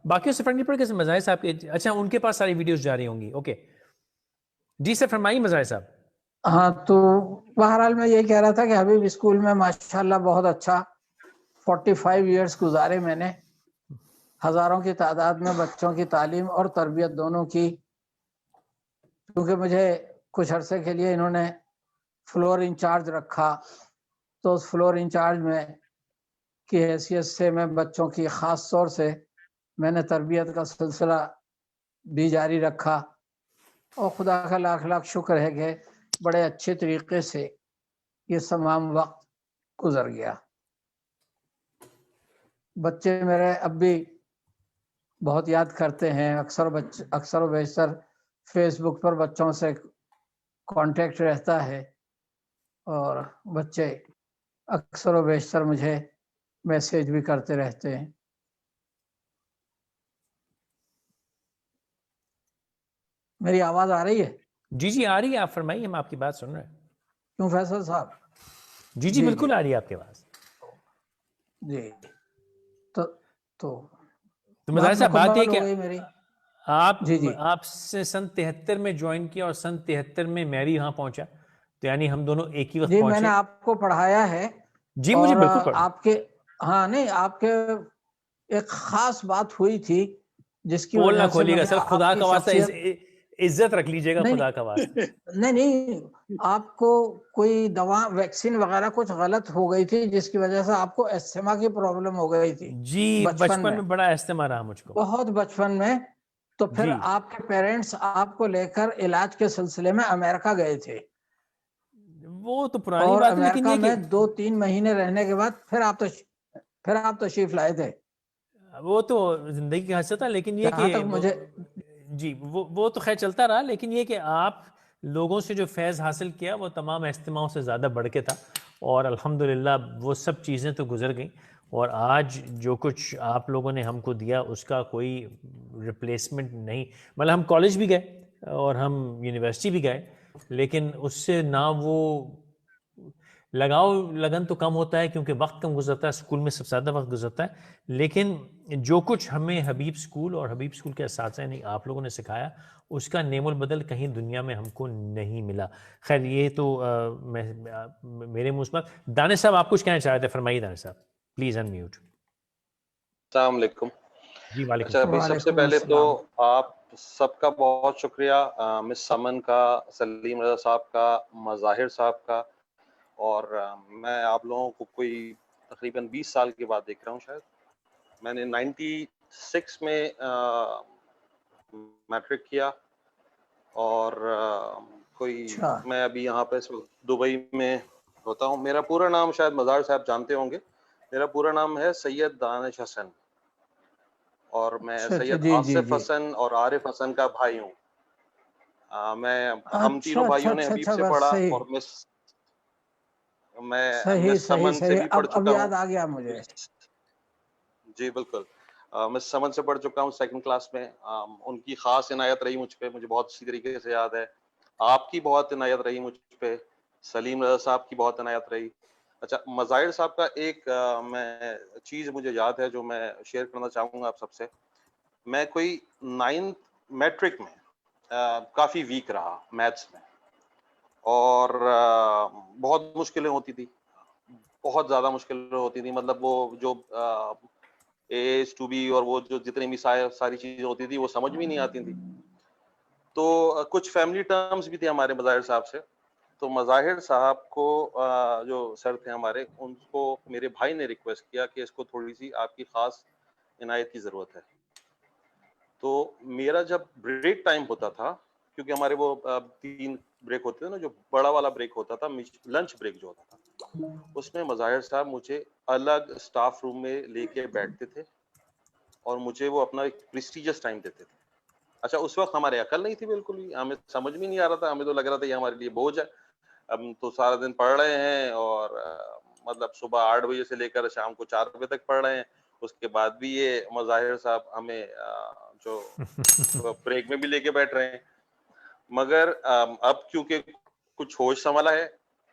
باقیوں سے فرق نہیں پڑے گا. مظاہر صاحب کے اچھا ان کے پاس ساری ویڈیوز جا رہی ہوں گی. اوکے جی سر فرمائیے مظاہر صاحب. ہاں تو بہرحال میں یہ کہہ رہا تھا کہ حبیب اسکول میں ماشاءاللہ بہت اچھا 45 ایئرس گزارے میں نے. ہزاروں کی تعداد میں بچوں کی تعلیم اور تربیت دونوں کی. کیونکہ مجھے کچھ عرصے کے لیے انہوں نے فلور انچارج رکھا, تو اس فلور انچارج میں کی حیثیت سے میں بچوں کی خاص طور سے میں نے تربیت کا سلسلہ بھی جاری رکھا. اور خدا کا لاکھ لاکھ شکر ہے کہ بڑے اچھے طریقے سے یہ تمام وقت گزر گیا. بچے میرے اب بھی بہت یاد کرتے ہیں. اکثر و بیشتر فیس بک پر بچوں سے کانٹیکٹ رہتا ہے, اور بچے اکثر و بیشتر مجھے میسیج بھی کرتے رہتے ہیں. میری آواز آ رہی ہے؟ جی جی آ رہی ہے, آپ فرمائیے, ہم آپ کی بات سن رہے ہیں. کیوں فیصل صاحب؟ جی جی بالکل آ رہی ہے آپ کی آواز. جی تو مظاہر صاحب بات یہ کہ میری آپ سے سن 73 میں جوائن کیا اور سن 73 میں میری یہاں پہنچا, تو یعنی ہم دونوں ایک ہی وقت جی پہنچے. میں نے آپ کو پڑھایا ہے جی مجھے اور بالکل پڑھنا. آپ کے ہاں نہیں آپ کے ایک خاص بات ہوئی تھی جس کی پول نہ وجہ سے کھولیے گا مجھے سر، خدا آپ کی کا واسطہ شخصیت عزت رکھ لیجیے گا، خدا کا واسطہ. نہیں آپ کو کوئی دوا ویکسین وغیرہ کچھ غلط ہو گئی تھی جس کی وجہ سے آپ کو استھما کی پرابلم ہو گئی تھی جی بچپن میں بڑا استعمال رہا مجھ کو. بہت بچپن میں. تو پھر جی آپ کے پیرنٹس آپ کو لے کر علاج کے سلسلے میں امریکہ گئے تھے، وہ تو پرانی اور بات ہے، لیکن امریکہ یہ میں کہ 2-3 مہینے رہنے کے بعد پھر آپ تشریف لائے تھے. وہ تو زندگی کا حصہ تھا، لیکن یہ جہاں کہ تک مجھے جی وہ تو خیر چلتا رہا، لیکن یہ کہ آپ لوگوں سے جو فیض حاصل کیا وہ تمام اجتماعوں سے زیادہ بڑھ کے تھا، اور الحمدللہ وہ سب چیزیں تو گزر گئیں، اور آج جو کچھ آپ لوگوں نے ہم کو دیا اس کا کوئی ریپلیسمنٹ نہیں. مطلب ہم کالج بھی گئے اور ہم یونیورسٹی بھی گئے، لیکن اس سے نہ وہ لگاؤ لگن تو کم ہوتا ہے کیونکہ وقت کم گزرتا ہے، اسکول میں سب سے زیادہ وقت گزرتا ہے، لیکن جو کچھ ہمیں حبیب اسکول اور حبیب اسکول کے اساتذہ نے آپ لوگوں نے سکھایا اس کا نعم البدل کہیں دنیا میں ہم کو نہیں ملا. خیر یہ تو میرے منہ سے. دانش صاحب آپ کچھ کہنا چاہ رہے تھے، فرمائیے دانش صاحب پلیز ان میوٹ. السلام علیکم. جی وعلیکم اچھا ابھی سب سے پہلے تو آپ سب کا بہت شکریہ، مس سمن کا، سلیم رضا صاحب کا، مظاہر صاحب کا، اور میں آپ لوگوں کو کوئی تقریباً 20 سال کے بعد دیکھ رہا ہوں. شاید میں نے 96 میں میٹرک کیا، اور کوئی میں ابھی یہاں پہ دبئی میں ہوتا ہوں. میرا پورا نام شاید مظاہر صاحب جانتے ہوں گے، میرا پورا نام ہے سید دانش حسن، اور میں سید آصف حسن اور عارف حسن کا بھائی ہوں. ہم تینوں بھائیوں نے حبیب سے پڑھا، اور میں مس سمن سے بھی پڑھ چکا ہوں. یاد آ گیا مجھے. جی بالکل، مس سمن سے پڑھ چکا ہوں 2nd کلاس میں. ان کی خاص عنایت رہی مجھ پہ، مجھے بہت اچھی طریقے سے یاد ہے. آپ کی بہت عنایت رہی مجھ پہ، سلیم رضا صاحب کی بہت عنایت رہی. اچھا مظاہر صاحب کا ایک میں چیز مجھے یاد ہے جو میں شیئر کرنا چاہوں گا آپ سب سے. میں کوئی 9th میٹرک میں کافی ویک رہا میتھس میں، اور بہت مشکلیں ہوتی تھی، بہت زیادہ مشکلیں ہوتی تھی. مطلب وہ جو A to B اور وہ جو جتنی بھی ساری چیزیں ہوتی تھی وہ سمجھ بھی نہیں آتی تھی. تو کچھ فیملی ٹرمز بھی تھے ہمارے مظاہر صاحب سے. تو مظاہر صاحب کو جو سر تھے ہمارے، ان کو میرے بھائی نے ریکویسٹ کیا کہ اس کو تھوڑی سی آپ کی خاص عنایت کی ضرورت ہے. تو میرا جب بریک ٹائم ہوتا تھا، کیونکہ ہمارے وہ 3 بریک ہوتے تھے نا، جو بڑا والا بریک ہوتا تھا لنچ بریک جو ہوتا تھا، اس میں مظاہر صاحب مجھے الگ اسٹاف روم میں لے کے بیٹھتے تھے اور مجھے وہ اپنا ایک پریسٹیجس ٹائم دیتے تھے. اچھا اس وقت ہمارے عقل نہیں تھی بالکل بھی، ہمیں سمجھ بھی نہیں آ رہا تھا، ہمیں تو لگ رہا تھا یہ ہمارے لیے بوجھ ہے. ہم تو سارا دن پڑھ رہے ہیں، اور مطلب صبح 8 بجے سے لے کر شام کو 4 بجے تک پڑھ رہے ہیں. اس کے بعد بھی یہ مظاہر صاحب ہمیں جو بریک میں بھی لے کے بیٹھ رہے ہیں. مگر اب کیونکہ کچھ ہوش سنبھالا ہے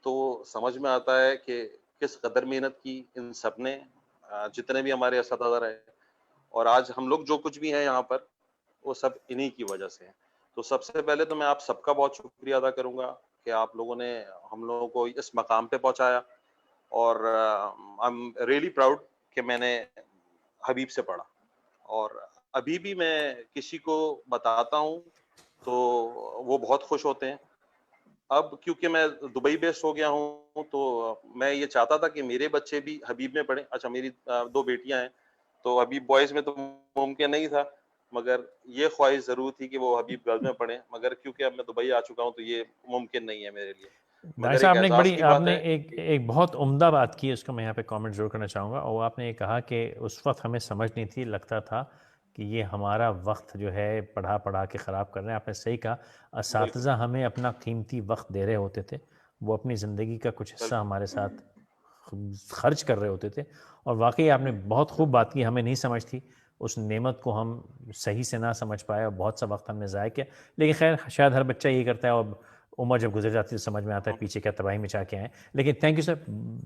تو سمجھ میں آتا ہے کہ کس قدر محنت کی ان سب نے، جتنے بھی ہمارے اساتذہ رہے، اور آج ہم لوگ جو کچھ بھی ہیں یہاں پر وہ سب انہی کی وجہ سے ہیں. تو سب سے پہلے تو میں آپ سب کا بہت شکریہ ادا کروں گا کہ آپ لوگوں نے ہم لوگوں کو اس مقام پہ پہنچایا، اور آئی ایم ریئلی پراؤڈ کہ میں نے حبیب سے پڑھا. اور ابھی بھی میں کسی کو بتاتا ہوں تو وہ بہت خوش ہوتے ہیں. اب کیونکہ میں دبئی بیسڈ ہو گیا ہوں تو میں یہ چاہتا تھا کہ میرے بچے بھی حبیب میں پڑھیں. اچھا میری 2 بیٹیاں ہیں تو حبیب بوائز میں تو ممکن نہیں تھا، مگر یہ خواہش ضرور تھی کہ وہ حبیب گرلز میں پڑھیں. مگر کیونکہ اب میں دبئی آ چکا ہوں تو یہ ممکن نہیں ہے میرے لیے. مگر صاحب نے آپ نے ایک بہت عمدہ بات کی، اس کو میں یہاں پہ کامنٹ ضرور کرنا چاہوں گا. اور آپ نے یہ کہا کہ اس وقت ہمیں سمجھ نہیں تھی، لگتا تھا کہ یہ ہمارا وقت جو ہے پڑھا کے خراب کر رہے ہیں. آپ نے صحیح کہا، اساتذہ ہمیں اپنا قیمتی وقت دے رہے ہوتے تھے، وہ اپنی زندگی کا کچھ حصہ ہمارے ساتھ خرچ کر رہے ہوتے تھے. اور واقعی آپ نے بہت خوب بات کی، ہمیں نہیں سمجھ تھی اس نعمت کو، ہم صحیح سے نہ سمجھ پائے اور بہت سا وقت ہم نے ضائع کیا. لیکن خیر شاید ہر بچہ یہ کرتا ہے، اور عمر جب گزر جاتی ہے تو سمجھ میں آتا ہے پیچھے کیا تباہی مچا کے آئے. لیکن thank you sir,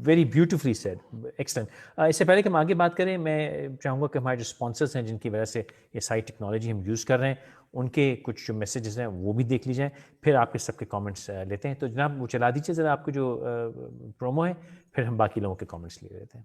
very beautifully said, excellent. اس سے پہلے کہ ہم آگے بات کریں, میں چاہوں گا کہ ہمارے جو اسپانسرس ہیں جن کی وجہ سے یہ ساری ٹیکنالوجی ہم یوز کر رہے ہیں, ان کے کچھ جو میسیجز ہیں وہ بھی دیکھ لی جائیں, پھر آپ کے سب کے کامنٹس لیتے ہیں. تو جناب وہ چلا دیجیے ذرا آپ کو جو پرومو ہے, پھر ہم باقی لوگوں کے کامنٹس لے لیتے ہیں.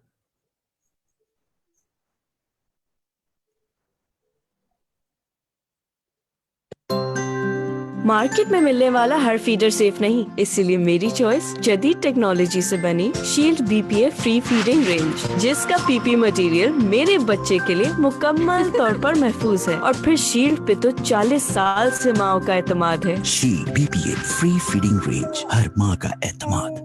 مارکیٹ میں ملنے والا ہر فیڈر سیف نہیں, اسی لیے میری چوائس جدید ٹیکنالوجی سے بنی shield B P A free feeding range, جس کا پی پی مٹیریل میرے بچے کے لیے مکمل طور پر محفوظ ہے, اور پھر شیلڈ پہ تو 40 سال سے ماں کا اعتماد ہے. Shield B P A free feeding range, ہر ماں کا اعتماد.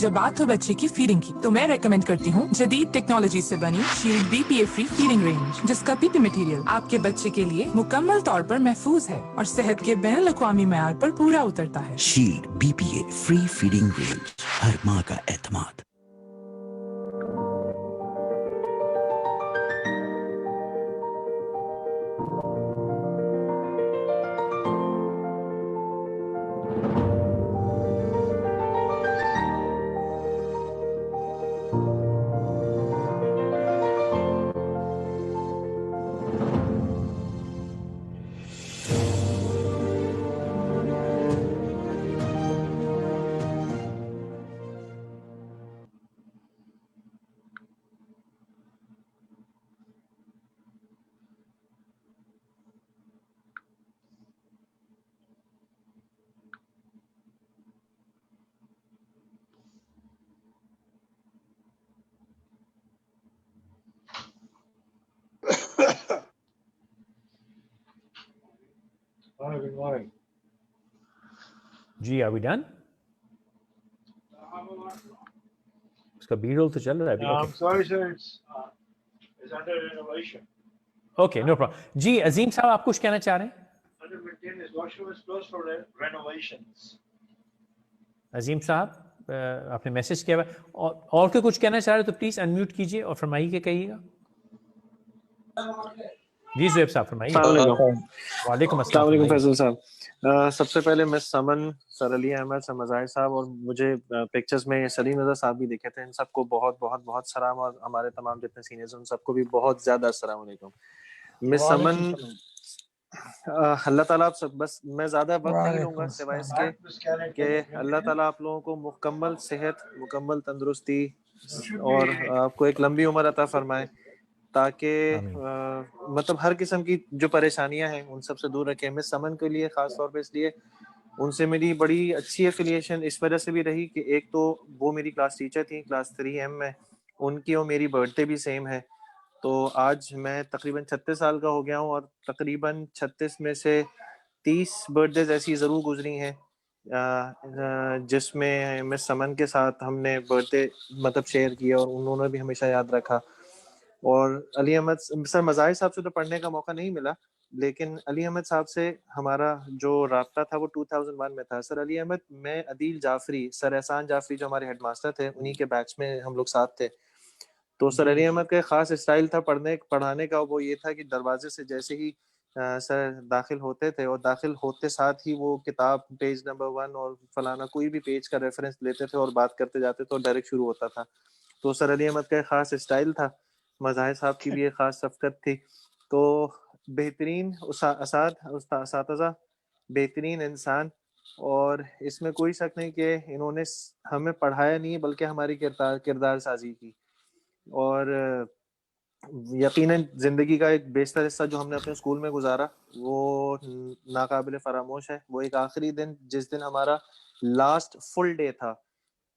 جب بات ہو بچے کی فیڈنگ کی تو میں ریکمینڈ کرتی ہوں جدید ٹیکنالوجی سے بنی shield B P A free feeding range, جس کا پی پی مٹیریل آپ کے بچے کے لیے مکمل طور پر محفوظ ہے اور صحت کے بین الاقوامی معیار پر پورا اترتا ہے. Shield B P A free feeding range, ہر ماں کا اعتماد. Good morning. جی آر وی ڈن؟ اس کا بی رول تو چل رہا ہے ابھی. I'm sorry, sir. It's under renovation. Okay no problem. جی عظیم صاحب آپ کچھ کہنا چاہ رہے ہیں؟ Under maintenance, washroom is closed for renovations. عظیم صاحب آپ نے میسج کیا ہوا, اور کوئی کچھ کہنا چاہ رہے تو پلیز انمیوٹ کیجیے اور فرمائیے کہ کہیے گا. جی زیب صاحب فرمائیے. وعلیکم السلام علیکم فرمائیے. فیصل صاحب. سب سے پہلے مس سمن, سر علی احمد, سر مظاہر صاحب, اور مجھے پکچرز میں سلیم رضا صاحب بھی دیکھے تھے, ان سب کو بہت بہت بہت سلام, اور ہمارے تمام جتنے سینئرز ان سب کو بھی بہت زیادہ السلام علیکم. مس سمن, اللہ تعالیٰ آپ سب, بس میں زیادہ وقت نہیں لوں گا سوائے اس کے کہ اللہ تعالیٰ آپ لوگوں کو مکمل صحت, مکمل تندرستی اور آپ کو ایک لمبی عمر عطا فرمائے, تاکہ مطلب ہر قسم کی جو پریشانیاں ہیں ان سب سے دور رکھیں. میں سمن کے لیے خاص طور پہ اس لیے ان سے میری بڑی اچھی ایفیلیشن اس وجہ سے بھی رہی کہ ایک تو وہ میری کلاس ٹیچر تھیں کلاس 3M میں, ان کی اور میری برتھ ڈے بھی سیم ہے. تو آج میں تقریباً 36 سال کا ہو گیا ہوں, اور تقریباً 36 میں سے 30 برتھ ڈیز ایسی ضرور گزری ہیں جس میں مس سمن کے ساتھ ہم نے برتھ ڈے مطلب شیئر کیا, اور انہوں نے بھی ہمیشہ یاد رکھا. اور علی احمد سر مظاہر صاحب سے تو پڑھنے کا موقع نہیں ملا, لیکن علی احمد صاحب سے ہمارا جو رابطہ تھا وہ 2001 میں تھا. سر علی احمد, میں عدیل جعفری, سر احسان جعفری جو ہمارے ہیڈ ماسٹر تھے, انہی کے بیچ میں ہم لوگ ساتھ تھے. تو سر علی احمد کا خاص اسٹائل تھا پڑھانے کا, وہ یہ تھا کہ دروازے سے جیسے ہی سر داخل ہوتے تھے اور داخل ہوتے ساتھ ہی وہ کتاب پیج نمبر 1 اور فلانا کوئی بھی پیج کا ریفرنس لیتے تھے اور بات کرتے جاتے تھے اور ڈائریکٹ شروع ہوتا تھا. تو سر علی احمد کا ایک خاص اسٹائل تھا, مظاہر صاحب کی بھی ایک خاص شفقت تھی. تو بہترین اساتذہ, بہترین انسان, اور اس میں کوئی شک نہیں کہ انہوں نے ہمیں پڑھایا نہیں بلکہ ہماری کردار سازی کی. اور یقیناً زندگی کا ایک بیشتر حصہ جو ہم نے اپنے اسکول میں گزارا وہ ناقابل فراموش ہے. وہ ایک آخری دن جس دن ہمارا لاسٹ فل ڈے تھا,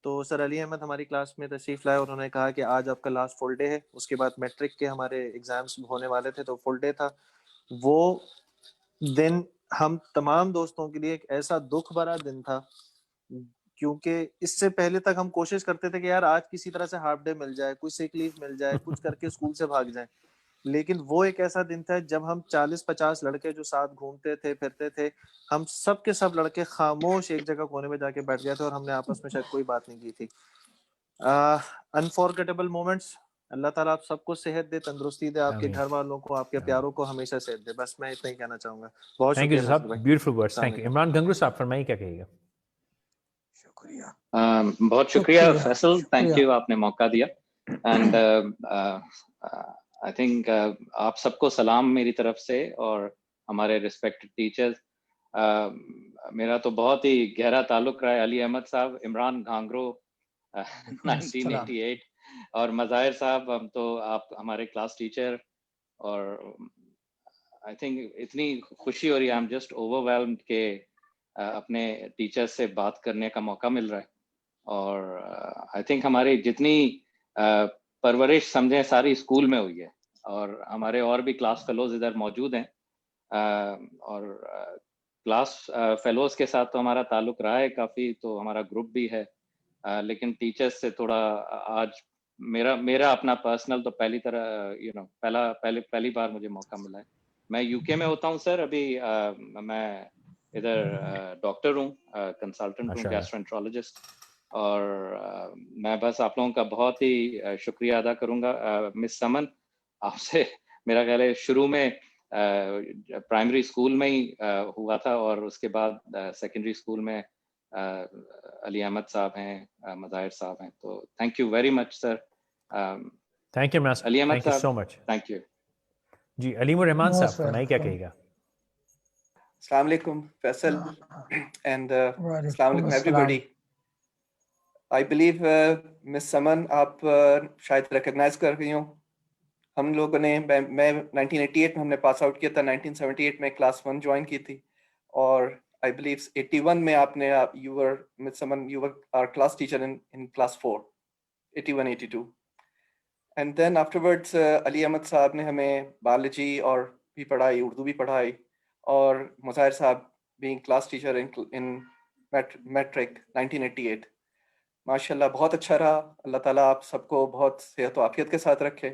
تو سر علی احمد ہماری کلاس میں تشریف لائے اور انہوں نے کہا کہ آج آپ کا لاسٹ فل ڈے ہے. اس کے بعد میٹرک کے ہمارے ایگزامس ہونے والے تھے تو فل ڈے تھا. وہ دن ہم تمام دوستوں کے لیے ایک ایسا دکھ بھرا دن تھا, کیونکہ اس سے پہلے تک ہم کوشش کرتے تھے کہ یار آج کسی طرح سے ہاف ڈے مل جائے, کوئی سیک لیو مل جائے, کچھ کر کے اسکول سے بھاگ جائیں. لیکن وہ ایک ایسا دن تھا جب ہم 40-50 لڑکے جو ساتھ گھومتے تھے پھرتے تھے, ہم سب کے سب لڑکے خاموش ایک جگہ کونے میں جا کے بیٹھ گئے تھے اور ہم نے آپس میں شاید کوئی بات نہیں کی تھی. Unforgettable moments. اللہ تعالیٰ آپ سب کو صحت دے, تندرستی دے, آپ کے گھر والوں کو, آپ کے پیاروں کو ہمیشہ صحت دے. بس میں اتنا ہی کہنا چاہوں گا. بہت تھینک یو شکریہ صاحب, beautiful words, thank you. Imran Gangu Sahab فرمائیے کیا کہیے گا. بہت شکریہ فیصل, تھینک یو, آپ نے موقع دیا. اینڈ آئی تھنک آپ سب کو سلام میری طرف سے اور ہمارے ریسپیکٹڈ ٹیچرز. میرا تو بہت ہی گہرا تعلق رہا ہے علی احمد صاحب, عمران گھانگرو 1988, اور مظاہر صاحب, ہم تو آپ ہمارے کلاس ٹیچر. اور آئی تھنک اتنی خوشی ہو رہی ہے, I am just over whelmed کہ اپنے ٹیچر سے بات کرنے کا موقع مل رہا ہے. اور آئی تھنک ہماری جتنی پرورش سمجھیں ساری اسکول میں ہوئی ہے, اور ہمارے اور بھی کلاس فیلوز ادھر موجود ہیں. اور کلاس فیلوز کے ساتھ تو ہمارا تعلق رہا ہے کافی, تو ہمارا گروپ بھی ہے, لیکن ٹیچرز سے تھوڑا آج میرا اپنا پرسنل تو پہلی بار مجھے موقع ملا ہے. میں یو کے میں ہوتا ہوں سر ابھی. میں ادھر ڈاکٹر ہوں, کنسلٹنٹ ہوں, گیسٹرونٹرولوجسٹ. اور میں بس آپ لوگوں کا بہت ہی شکریہ ادا کروں گا. مس سمن, آپ سے میرا خیال ہے شروع میں پرائمری اسکول میں ہی ہوا تھا, اور اس کے بعد سیکنڈری اسکول میں علی احمد صاحب ہیں, مظاہر صاحب ہیں. تو thank you very much sir. Thank you Ali Ahmed thank you صاحب, سو مچ. Thank you. جی علیم الرحمان صاحب فرمائیے کیا کہے گا. السلام علیکم فیصل, اینڈ السلام علیکم ایوری بڈی. آئی بلیو مس سمن آپ شاید ریکگنائز کر رہی ہوں. ہم لوگوں نے, میں 1988 میں ہم نے پاس آؤٹ کیا تھا, 1978 میں کلاس 1 جوائن کی تھی, اور آئی بلیو 81 میں آپ نے miss Suman you were our class teacher in class 4, 81-82. And then afterwards Ali Ahmed Sahab نے ہمیں بایولوجی اور بھی پڑھائی, اردو بھی پڑھائی, اور مظاہر صاحب بینگ کلاس ٹیچر ان میٹرک 1988. ماشاء اللہ بہت اچھا رہا. اللہ تعالیٰ آپ سب کو بہت صحت و عافیت کے ساتھ رکھے,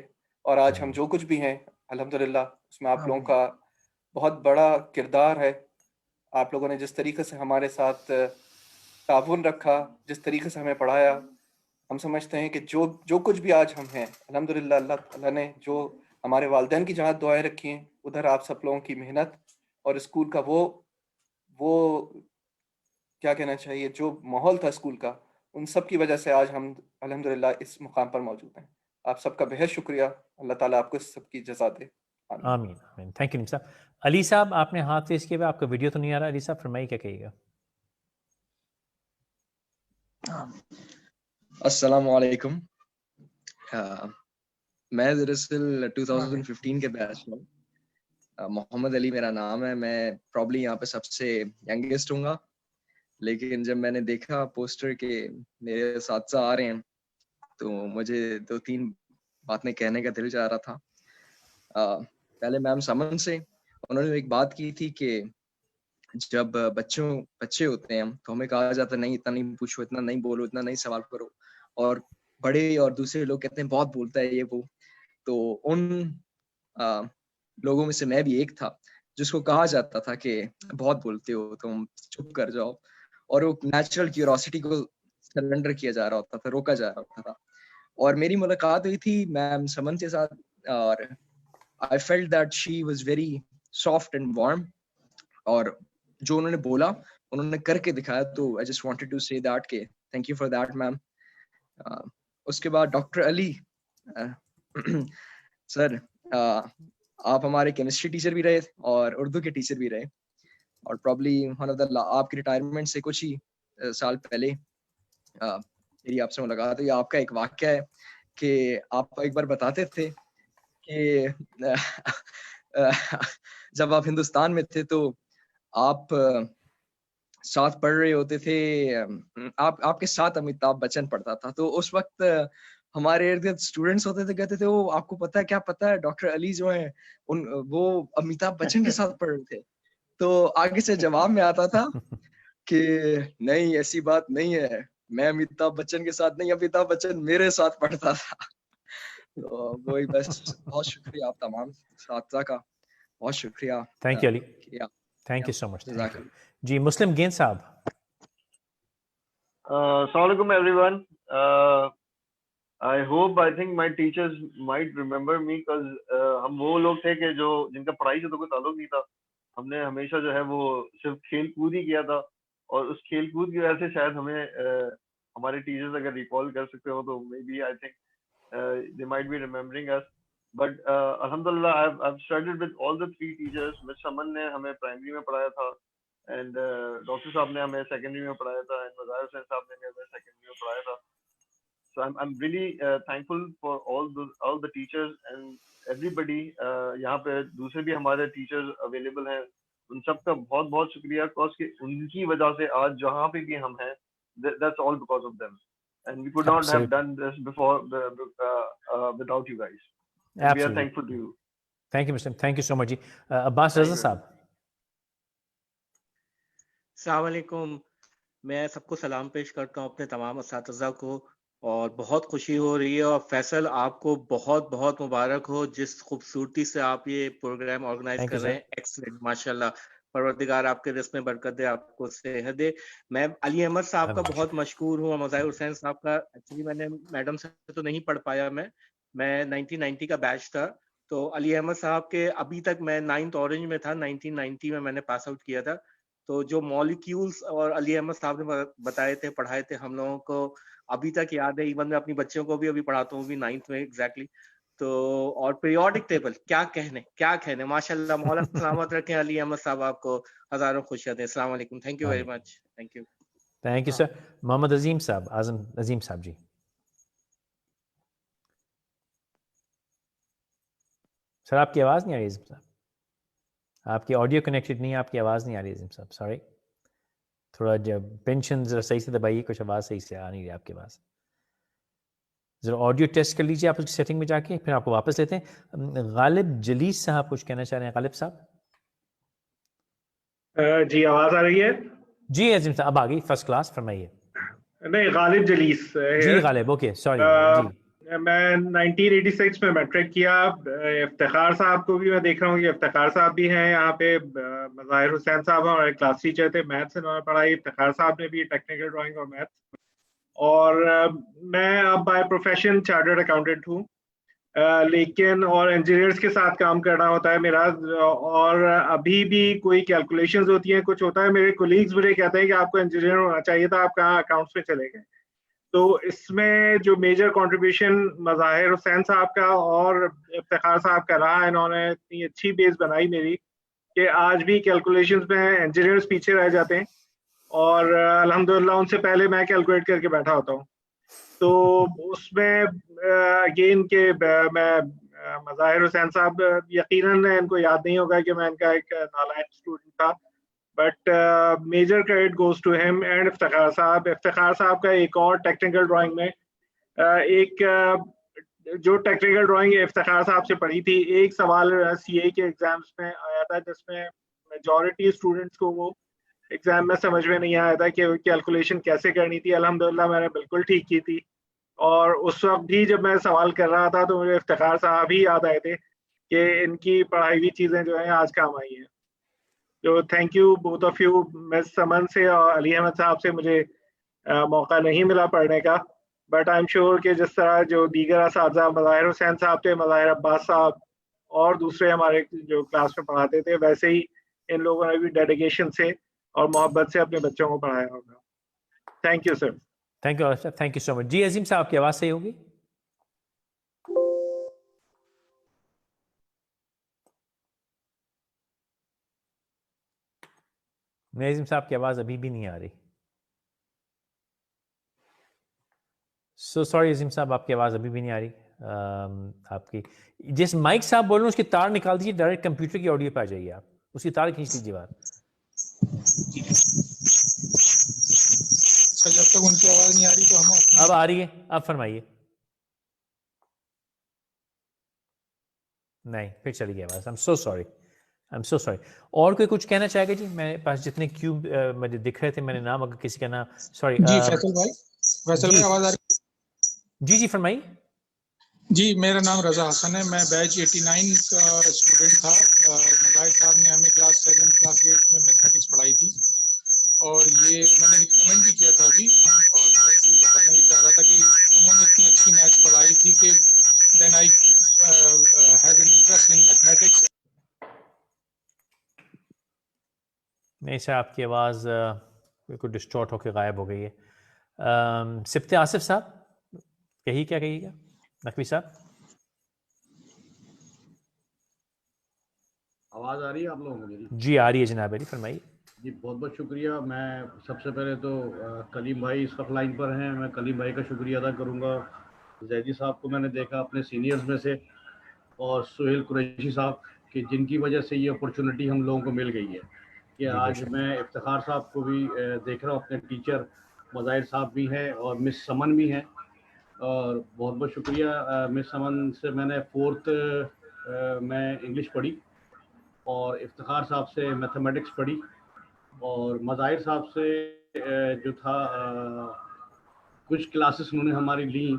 اور آج ہم جو کچھ بھی ہیں الحمدللہ اس میں آپ لوگوں کا بہت بڑا کردار ہے. آپ لوگوں نے جس طریقے سے ہمارے ساتھ تعاون رکھا, جس طریقے سے ہمیں پڑھایا, ہم سمجھتے ہیں کہ جو کچھ بھی آج ہم ہیں الحمدللہ اللہ تعالیٰ نے جو ہمارے والدین کی جہاں دعائیں رکھی ہیں, ادھر آپ سب لوگوں کی محنت اور اسکول کا وہ کیا کہنا چاہیے جو ماحول تھا اسکول کا, ان سب کی وجہ سے آج ہم الحمدللہ اس مقام پر موجود ہیں. آپ سب کا بہت شکریہ. اللہ تعالیٰ آپ کو اس سب کی جزا دے. آمین آمین. تھینک یو صاحب. علی صاحب آپ نے ہاتھ ریز کیا ہوا, آپ کا ویڈیو تو نہیں آ رہا. علی صاحب فرمائیے کیا کہیے گا. السلام علیکم. میں دراصل 2015 کے بیچ میں, محمد علی میرا نام ہے. میں پرابلی یہاں پہ سب سے ینگسٹ ہوں گا, لیکن جب میں نے دیکھا پوسٹر کے میرے اساتذہ آ رہے ہیں تو مجھے 2-3 باتیں کہنے کا دل چاہ رہا تھا. پہلے میم سمن سے انہوں نے ایک بات کی تھی کہ جب بچے ہوتے ہیں تو ہمیں کہا جاتا ہے نہیں اتنا نہیں پوچھو, اتنا نہیں بولو, اتنا نہیں سوال کرو, اور بڑے اور دوسرے لوگ کہتے ہیں بہت بولتا ہے یہ وہ. تو ان لوگوں میں سے میں بھی ایک تھا جس کو کہا جاتا تھا کہ بہت بولتے ہو تم, چپ کر جاؤ, اور وہ نیچرل کیوریوسٹی کو سرنڈر کیا جا رہا ہوتا تھا, روکا جا رہا ہوتا تھا. اور میری ملاقات ہوئی تھی میم سمن کے ساتھ, اور I felt that she was very soft and warm. اور جو انہوں نے بولا انہوں نے کر کے دکھایا, تو I just wanted to say that کہ thank you for that ma'am. اس کے بعد ڈاکٹر علی سر, آپ ہمارے کیمسٹری ٹیچر بھی رہے اور اردو کے ٹیچر بھی رہے, اور پرابلی آپ کی ریٹائرمنٹ سے کچھ ہی سال پہلے میری آپ سے ملاقات ہوئی. آپ کا ایک واقعہ ہے کہ آپ ایک بار بتاتے تھے کہ جب آپ ہندوستان میں تھے تو آپ ساتھ پڑھ رہے ہوتے تھے, آپ کے ساتھ امیتابھ بچن پڑھتا تھا, تو اس وقت ہمارے ارد گرد اسٹوڈینٹس ہوتے تھے, کہتے تھے وہ آپ کو پتا ہے, کیا پتا ہے ڈاکٹر علی جو ہیں وہ امیتابھ بچن کے ساتھ پڑھ رہے تھے. تو آگے سے جواب میں آتا تھا کہ نہیں ایسی بات نہیں ہے, میں امیتابھ بچن کے ساتھ نہیں, امیتابھ بچن میرے ساتھ پڑھتا تھا. تو وہی بس, بہت شکریہ آپ تمام اساتذہ کا, بہت شکریہ. Thank you Ali, thank you so much. جی مسلم گین صاحب. السلام علیکم everyone. I hope, I think my teachers might remember me because ہم وہ لوگ تھے کہ جن کا پڑھائی سے تو کوئی تعلق نہیں تھا. ہم نے ہمیشہ جو ہے وہ صرف کھیل کود ہی کیا تھا, اور اس کھیل کود کی وجہ سے شاید ہمیں ہمارے ٹیچرز اگر ریکال کر سکتے ہو تو maybe I think they might be remembering us. But alhamdulillah I've studied with all the 3 teachers. Miss Saman نے ہمیں پرائمری میں پڑھایا تھا, اینڈ ڈاکٹر صاحب نے ہمیں سیکنڈری میں پڑھایا تھا, اینڈ مظاہر حسین صاحب نے ہمیں سیکنڈری میں پڑھایا تھا. So I'm really thankful for all the teachers and everybody. یہاں پہ دوسرے بھی ہمارے teachers available ہیں, ان سب کا بہت بہت شکریہ, cause کہ ان کی وجہ سے آج جہاں پہ بھی ہم ہیں, that's all because of them, and we could not have done this before without you guys. We are thankful to you. Thank you Mr. Thank you so much. Abbas Raza صاحب. السلام علیکم. میں سب کو سلام پیش کرتا ہوں, اپنے تمام اساتذہ کو, اور بہت خوشی ہو رہی ہے. اور فیصل آپ کو بہت بہت مبارک ہو, جس خوبصورتی سے آپ یہ پروگرام آرگنائز کر رہے ہیں. ایکسلنٹ, ماشاء اللہ, پروردگار آپ کے رزق میں برکت دے, آپ کو صحت دے. میں علی احمد صاحب کا بہت مشکور ہوں, مظاہر حسین صاحب کا. ایکچولی میں نے میڈم سے تو نہیں پڑھ پایا, میں 1990 کا بیچ تھا, تو علی احمد صاحب کے ابھی تک میں 9th اورنج میں تھا, 1990 میں نے پاس آؤٹ کیا تھا. تو جو مالیکیولز اور علی احمد صاحب نے بتائے تھے, پڑھائے تھے, ہم لوگوں کو ابھی تک یاد ہے. ایون میں اپنی بچوں کو بھی ابھی پڑھاتا ہوں, بھی 9th میں ایگزیکٹلی. تو اور پیریوڈک ٹیبل کیا کہنے, ماشاء اللہ, مولا سلامت رکھیں علی احمد صاحب, آپ کو ہزاروں خوشیاں دیں. السلام علیکم, thank you very much. Thank you sir. Muhammad Azeem Sahab, Azeem صاحب جی. سر آپ کی آواز نہیں آ رہی عظیم صاحب, آپ کی آڈیو کنیکٹڈ نہیں ہے, آپ کی آواز نہیں آ رہی عظیم صاحب, سوری. تھوڑا جب پینشن ذرا صحیح سے دبائیے, کچھ آواز صحیح سے آ نہیں رہی آپ کے پاس. ذرا آڈیو ٹیسٹ کر لیجیے آپ اس کی سیٹنگ میں جا کے, پھر آپ کو واپس لیتے ہیں. غالب جلیس صاحب کچھ کہنا چاہ رہے ہیں. غالب صاحب جی آواز آ رہی ہے؟ جی عظیم صاحب اب آ گئی, فرسٹ کلاس, فرمائیے. نہیں, غالب جلیس. جی غالب, اوکے سوری. جی میں 1986 میں میٹرک کیا. افتخار صاحب کو بھی میں دیکھ رہا ہوں کہ افتخار صاحب بھی ہیں یہاں پہ. مظاہر حسین صاحب ہمارے کلاس ٹیچر تھے, میتھس انہوں نے پڑھائی. افتخار صاحب نے بھی ٹیکنیکل ڈرائنگ اور میتھس. اور میں اب بائی پروفیشن چارٹرڈ اکاؤنٹنٹ ہوں, لیکن اور انجینئرس کے ساتھ کام کرنا ہوتا ہے میرا. اور ابھی بھی کوئی کیلکولیشنز ہوتی ہیں, کچھ ہوتا ہے. میرے کولیگز مجھے کہتے ہیں کہ آپ کو انجینئر ہونا چاہیے تھا, آپ کہاں اکاؤنٹس میں چلے گئے. تو اس میں جو میجر کنٹریبیوشن مظاہر حسین صاحب کا اور افتخار صاحب کا رہا, انہوں نے اتنی اچھی بیس بنائی میری کہ آج بھی کیلکولیشنز میں انجینئرز پیچھے رہ جاتے ہیں, اور الحمدللہ ان سے پہلے میں کیلکولیٹ کر کے بیٹھا ہوتا ہوں. تو اس میں اگین کہ میں مظاہر حسین صاحب یقیناً ان کو یاد نہیں ہوگا کہ میں ان کا ایک نالائق اسٹوڈنٹ تھا, but major credit goes to him and Iftikhar صاحب. افتخار صاحب کا ایک اور ٹیکنیکل ڈرائنگ میں ایک جو ٹیکنیکل ڈرائنگ افتخار صاحب سے پڑھی تھی, ایک سوال سی اے کے ایگزامس میں آیا تھا جس میں میجورٹی اسٹوڈنٹس کو وہ ایگزام میں سمجھ میں نہیں آیا تھا کہ کیلکولیشن کیسے کرنی تھی. الحمدللہ میں نے بالکل ٹھیک کی تھی, اور اس وقت بھی جب میں سوال کر رہا تھا تو مجھے افتخار صاحب ہی یاد آئے تھے کہ ان کی پڑھائی ہوئی چیزیں جو ہیں آج کام آئی ہیں. تو thank you both of you. Miss Suman سے اور علی احمد صاحب سے مجھے موقع نہیں ملا پڑھنے کا, بٹ آئی ایم شیور کہ جس طرح جو دیگر اساتذہ مظاہر حسین صاحب تھے, مظاہر عباس صاحب اور دوسرے ہمارے جو کلاس میں پڑھاتے تھے ویسے ہی ان لوگوں نے بھی ڈیڈیکیشن سے اور محبت سے اپنے بچوں کو پڑھایا ہوگا. Thank you sir. Thank you sir, thank you so much. جی عظیم صاحب, آپ کی آواز صحیح ہوگی؟ نہیں عظیم صاحب کی آواز ابھی بھی نہیں آ رہی. سو سوری عظیم صاحب, آپ کی آواز ابھی بھی نہیں آ رہی. آپ کی جس مائک صاحب بول رہے ہیں اس کی تار نکال دیجیے, ڈائریکٹ کمپیوٹر کی آڈیو پہ آ جائیے, آپ اس کی تار کھینچ لیجیے باہر. جب تک ان کی آواز نہیں آ رہی تو ہم اب آ رہی ہے, اب فرمائیے. نہیں پھر چلی گئی آواز. I am so sorry. اور کوئی کچھ کہنا چاہے گا جی؟ میرے پاس جتنے کیوب مجھے دکھ رہے تھے, میرے نام اگر کسی کا نام سوری. جی فیصل بھائی آواز آ رہی؟ جی جی فرمائیے. جی میرا نام رضا حسن ہے, میں بیچ 89 کا اسٹوڈنٹ تھا. مظاہر صاحب نے ہمیں کلاس 7 کلاس 8 میں میتھمیٹکس پڑھائی تھی, اور یہ میں نے کمنٹ بھی کیا تھا ابھی, اور میں صرف بتانا یہ چاہ رہا تھا کہ انہوں نے اتنی اچھی میتھس پڑھائی تھی کہ then I had an interest in mathematics. نہیں سر, آپ کی آواز بالکل ڈسٹورٹ ہو کے غائب ہو گئی ہے. سبت آصف صاحب کہیے, کیا کہیے گا؟ نقوی صاحب آواز آ رہی ہے آپ لوگوں کو میری؟ جی آ رہی ہے جناب علی, فرمائیے. جی بہت بہت شکریہ. میں سب سے پہلے تو کلیم بھائی اس وقت لائن پر ہیں, میں کلیم بھائی کا شکریہ ادا کروں گا. زیدی صاحب کو میں نے دیکھا اپنے سینئرز میں سے, اور سہیل قریشی صاحب کہ جن کی وجہ سے یہ اپرچونٹی ہم لوگوں کو مل گئی ہے کہ آج میں افتخار صاحب کو بھی دیکھ رہا ہوں, اپنے ٹیچر مظاہر صاحب بھی ہیں اور مس سمن بھی ہیں. اور بہت بہت شکریہ. مس سمن سے میں نے 4th میں انگلش پڑھی, اور افتخار صاحب سے میتھمیٹکس پڑھی, اور مظاہر صاحب سے جو تھا کچھ کلاسز انہوں نے ہماری لیں,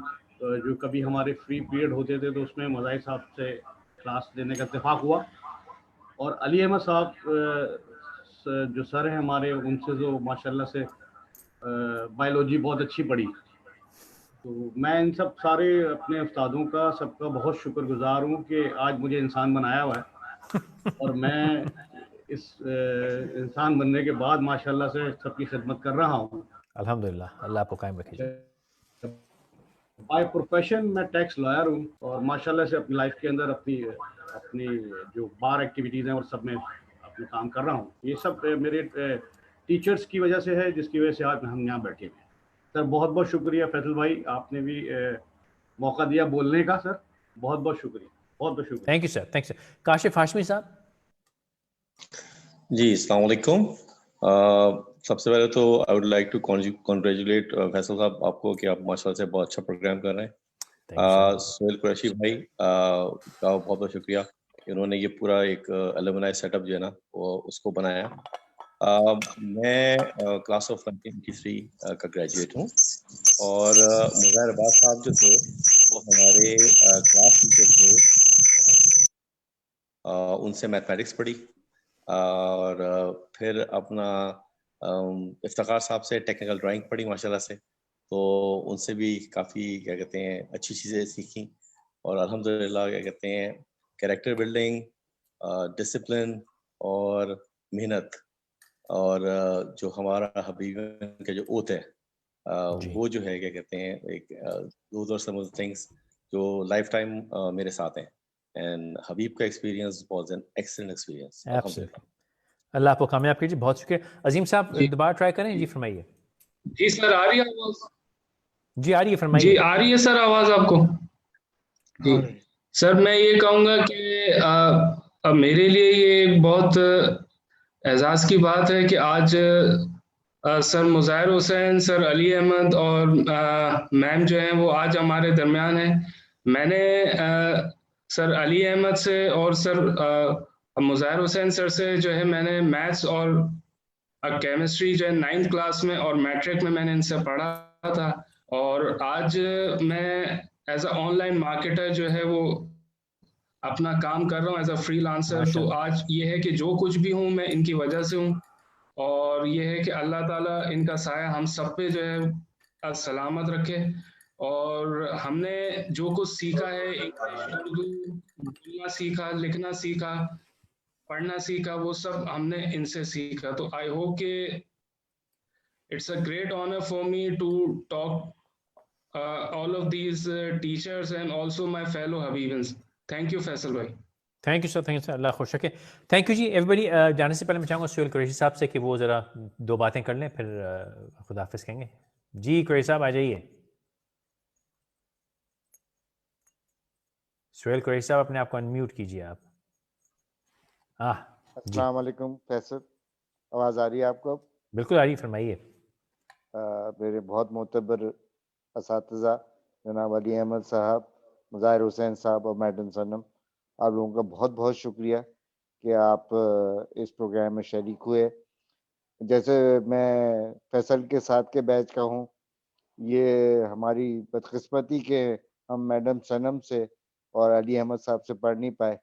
جو کبھی ہمارے فری پیریڈ ہوتے تھے تو اس میں مظاہر صاحب سے کلاس لینے کا اتفاق ہوا. اور علی احمد صاحب جو سر ہیں ہمارے, ان سے جو ماشاءاللہ سے بایولوجی بہت اچھی پڑھی. تو میں ان سب سارے اپنے استادوں کا سب کا بہت شکر گزار ہوں کہ آج مجھے انسان بنایا ہوا ہے, اور میں اس انسان بننے کے بعد ماشاءاللہ سے سب کی خدمت کر رہا ہوں. الحمدللہ, اللہ آپ کو قائم رکھے. بائی پروفیشن میں ٹیکس لائر ہوں, اور ماشاءاللہ سے اپنی لائف کے اندر اپنی جو بار ایکٹیویٹیز ہیں اور سب میں اپنے کام کر رہا ہوں. یہ سب میرے ٹیچرز کی وجہ سے ہے, جس کی وجہ سے آج ہم یہاں بیٹھے ہیں. سر بہت بہت شکریہ فیصل بھائی, آپ نے بھی موقع دیا بولنے کا. سر بہت بہت شکریہ, بہت بہت شکریہ. Thank you sir, thank you sir. Kashif Hashmi صاحب. جی السلام علیکم. سب سے پہلے تو I would like to congratulate Faisal صاحب آپ کو کہ آپ ماشاءاللہ سے بہت اچھا پروگرام کر رہے ہیں. سہیل قریشی بھائی کا بہت بہت شکریہ, انہوں نے یہ پورا ایک الومنائی سیٹ اپ جو ہے نا وہ اس کو بنایا. میں کلاس آف 1983 کا گریجویٹ ہوں, اور مظاہر عباس صاحب جو تھے وہ ہمارے کلاس ٹیچر تھے, ان سے میتھمیٹکس پڑھی, اور پھر اپنا افتخار صاحب سے ٹیکنیکل ڈرائنگ پڑھی ماشاءاللہ سے. تو ان سے بھی کافی کیا کہتے ہیں اچھی چیزیں سیکھیں, اور الحمدللہ کیا کہتے ہیں کیریکٹر بلڈنگ, ڈسپلن اور محنت, اور جو ہمارا حبیب کا جو اوت ہے وہ جو ہے کیا کہتے ہیں ایک those are some of things جو لائف ٹائم میرے ساتھ ہیں. اینڈ حبیب کا experience was an excellent experience. اللہ آپ کو کامیاب کیجیے, بہت شکریہ. عظیم صاحب دوبارہ ٹرائی کریں. جی فرمائیے. جی سر آ رہی ہے آواز؟ جی آ رہی ہے, فرمائیے. جی آ رہی ہے سر آواز آپ کو؟ جی سر میں یہ کہوں گا کہ اب میرے لیے یہ ایک بہت اعزاز کی بات ہے کہ آج سر مظاہر حسین, سر علی احمد اور میم جو ہیں وہ آج ہمارے درمیان ہیں. میں نے سر علی احمد سے اور سر مظاہر حسین سر سے جو ہے میں نے میتھس اور کیمسٹری جو ہے 9th کلاس میں اور میٹرک میں نے ان سے پڑھا تھا. اور آج میں as a on line marketer جو ہے وہ اپنا کام کر رہا ہوں ایز اے فری لانسر. تو آج یہ ہے کہ جو کچھ بھی ہوں میں ان کی وجہ سے ہوں, اور یہ ہے کہ اللہ تعالیٰ ان کا سایہ ہم سب پہ جو ہے سلامت رکھے. اور ہم نے جو کچھ سیکھا ہے انگلش اردو بولنا سیکھا لکھنا سیکھا پڑھنا سیکھا وہ سب ہم نے ان سے سیکھا. تو آئی ہوپ کہ it's a great honour for me to talk all of these teachers and also my fellow Habibians. Thank you Faisal بھائی. Thank you sir, thank you sir, اللہ خوش رکھے. تھینک یو جی ایوری بڈی. جانے سے پہلے میں چاہوں گا سہیل قریشی صاحب سے کہ وہ ذرا دو باتیں کر لیں پھر خدا حافظ کہیں گے. جی قریشی صاحب آ جائیے. سہیل قریشی صاحب اپنے آپ کو انمیوٹ کیجیے آپ. السلام علیکم فیصل، آواز آ رہی ہے آپ کو؟ بالکل آ رہی، فرمائیے. میرے بہت معتبر اساتذہ جناب علی احمد صاحب، مظاہر حسین صاحب اور میڈم صنم، آپ لوگوں کا بہت بہت شکریہ کہ آپ اس پروگرام میں شریک ہوئے. جیسے میں فیصل کے ساتھ کے بیچ کا ہوں، یہ ہماری بدقسمتی کہ ہم میڈم صنم سے اور علی احمد صاحب سے پڑھ نہیں پائے،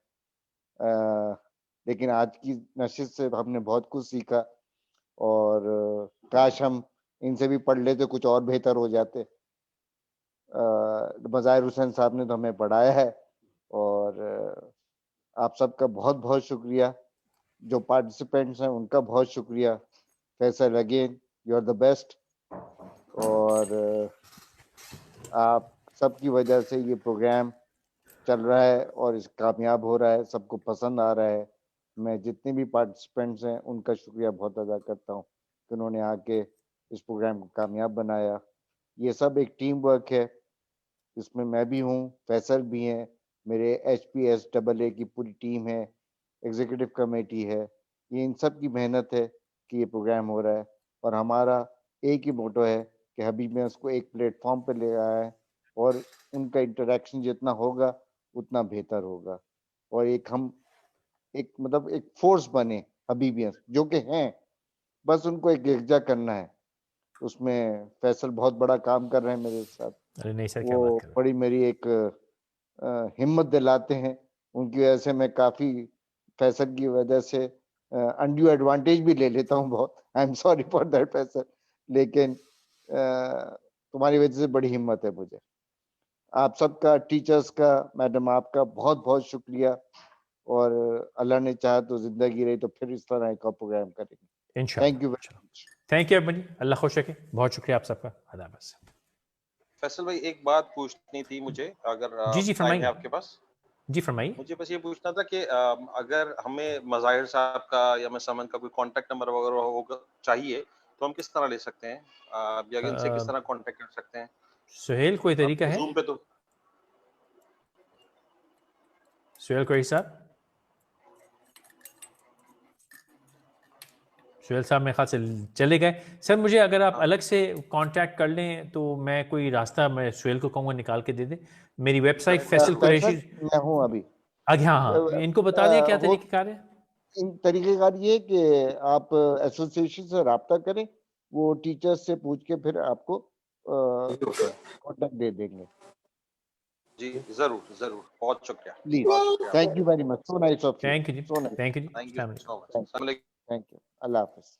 لیکن آج کی نشست سے ہم نے بہت کچھ سیکھا اور کاش ہم ان سے بھی پڑھ لیتے، کچھ اور بہتر ہو جاتے. مظاہر حسین صاحب نے تو ہمیں پڑھایا ہے اور آپ سب کا بہت بہت شکریہ. جو پارٹیسپینٹس ہیں ان کا بہت شکریہ. Faisal again you are the best, اور آپ سب کی وجہ سے یہ پروگرام چل رہا ہے اور اس کامیاب ہو رہا ہے، سب کو پسند آ رہا ہے. میں جتنے بھی پارٹیسپینٹس ہیں ان کا شکریہ بہت ادا کرتا ہوں کہ انہوں نے آ کے اس پروگرام کو کامیاب بنایا. یہ سب ایک ٹیم ورک ہے، اس میں بھی ہوں، فیصل بھی ہیں، میرے HPS AA کی پوری ٹیم ہے، ایگزیکٹو کمیٹی ہے. یہ ان سب کی محنت ہے کہ یہ پروگرام ہو رہا ہے، اور ہمارا ایک ہی موٹو ہے کہ حبیب میں اس کو ایک پلیٹ فارم پہ لے آیا ہے اور ان کا انٹریکشن جتنا ہوگا اتنا بہتر ہوگا، اور ہم ایک فورس بنے حبیبیاں جو کہ ہیں، بس ان کو ایک یکجا کرنا ہے. اس میں فیصل بہت بڑا کام کر رہے ہیں میرے ساتھ. نہیں سر، کیا وہ بات کر رہے ہیں. بڑی میری ایک ہمت دلاتے ہیں، ان کی وجہ سے میں کافی فیصل کی وجہ سے انڈیو ایڈوانٹیج بھی لے لیتا ہوں بہت. I am sorry for that Faisal, لیکن تمہاری وجہ سے بڑی ہمت ہے مجھے. آپ سب کا، ٹیچرز کا، میڈم آپ کا بہت بہت شکریہ، اور اللہ نے چاہا تو زندگی رہی تو پھر اس طرح کا پروگرام کریں گے. Thank you very much. Thank you every, اللہ خوش رکھے. بہت شکریہ آپ سب کا. خدا حافظ. فیصل بھائی ایک بات پوچھنی تھی مجھے، اگر جی ٹائم ہے آپ کے پاس. جی فرمائیے. مجھے بس یہ پوچھنا تھا کہ اگر ہمیں مظاہر صاحب کا یا میں سمن کا کوئی کانٹیکٹ نمبر وغیرہ ہوگا چاہیے تو ہم کس طرح لے سکتے ہیں، یا ان سے کس طرح کانٹیکٹ کر سکتے ہیں؟ سہیل کوئی طریقہ ہے؟ زوم پہ تو سہیل قریشی صاحب، سہیل صاحب میرے خیال سے چلے گئے. سر مجھے اگر آپ الگ سے کانٹیکٹ کر لیں تو میں کوئی راستہ میں سہیل کو کہوں گا نکال کے دے دیں. میری ویب سائٹ فیصل قریشی میں ہوں ابھی. ہاں ان کو بتا دیں کیا طریقہ کار ہے. طریقہ کار یہ کہ آپ ایسوسیشن سے رابطہ کریں، وہ ٹیچر سے پوچھ کے پھر آپ کو کانٹیکٹ دے دیں گے. جی ضرور ضرور، بہت شکریہ. Please, thank you very much. So nice of you. Thank you جی، سو نائس. تھینک یو جی. Thank you so much. السلام علیکم. Thank you. اللہ حافظ.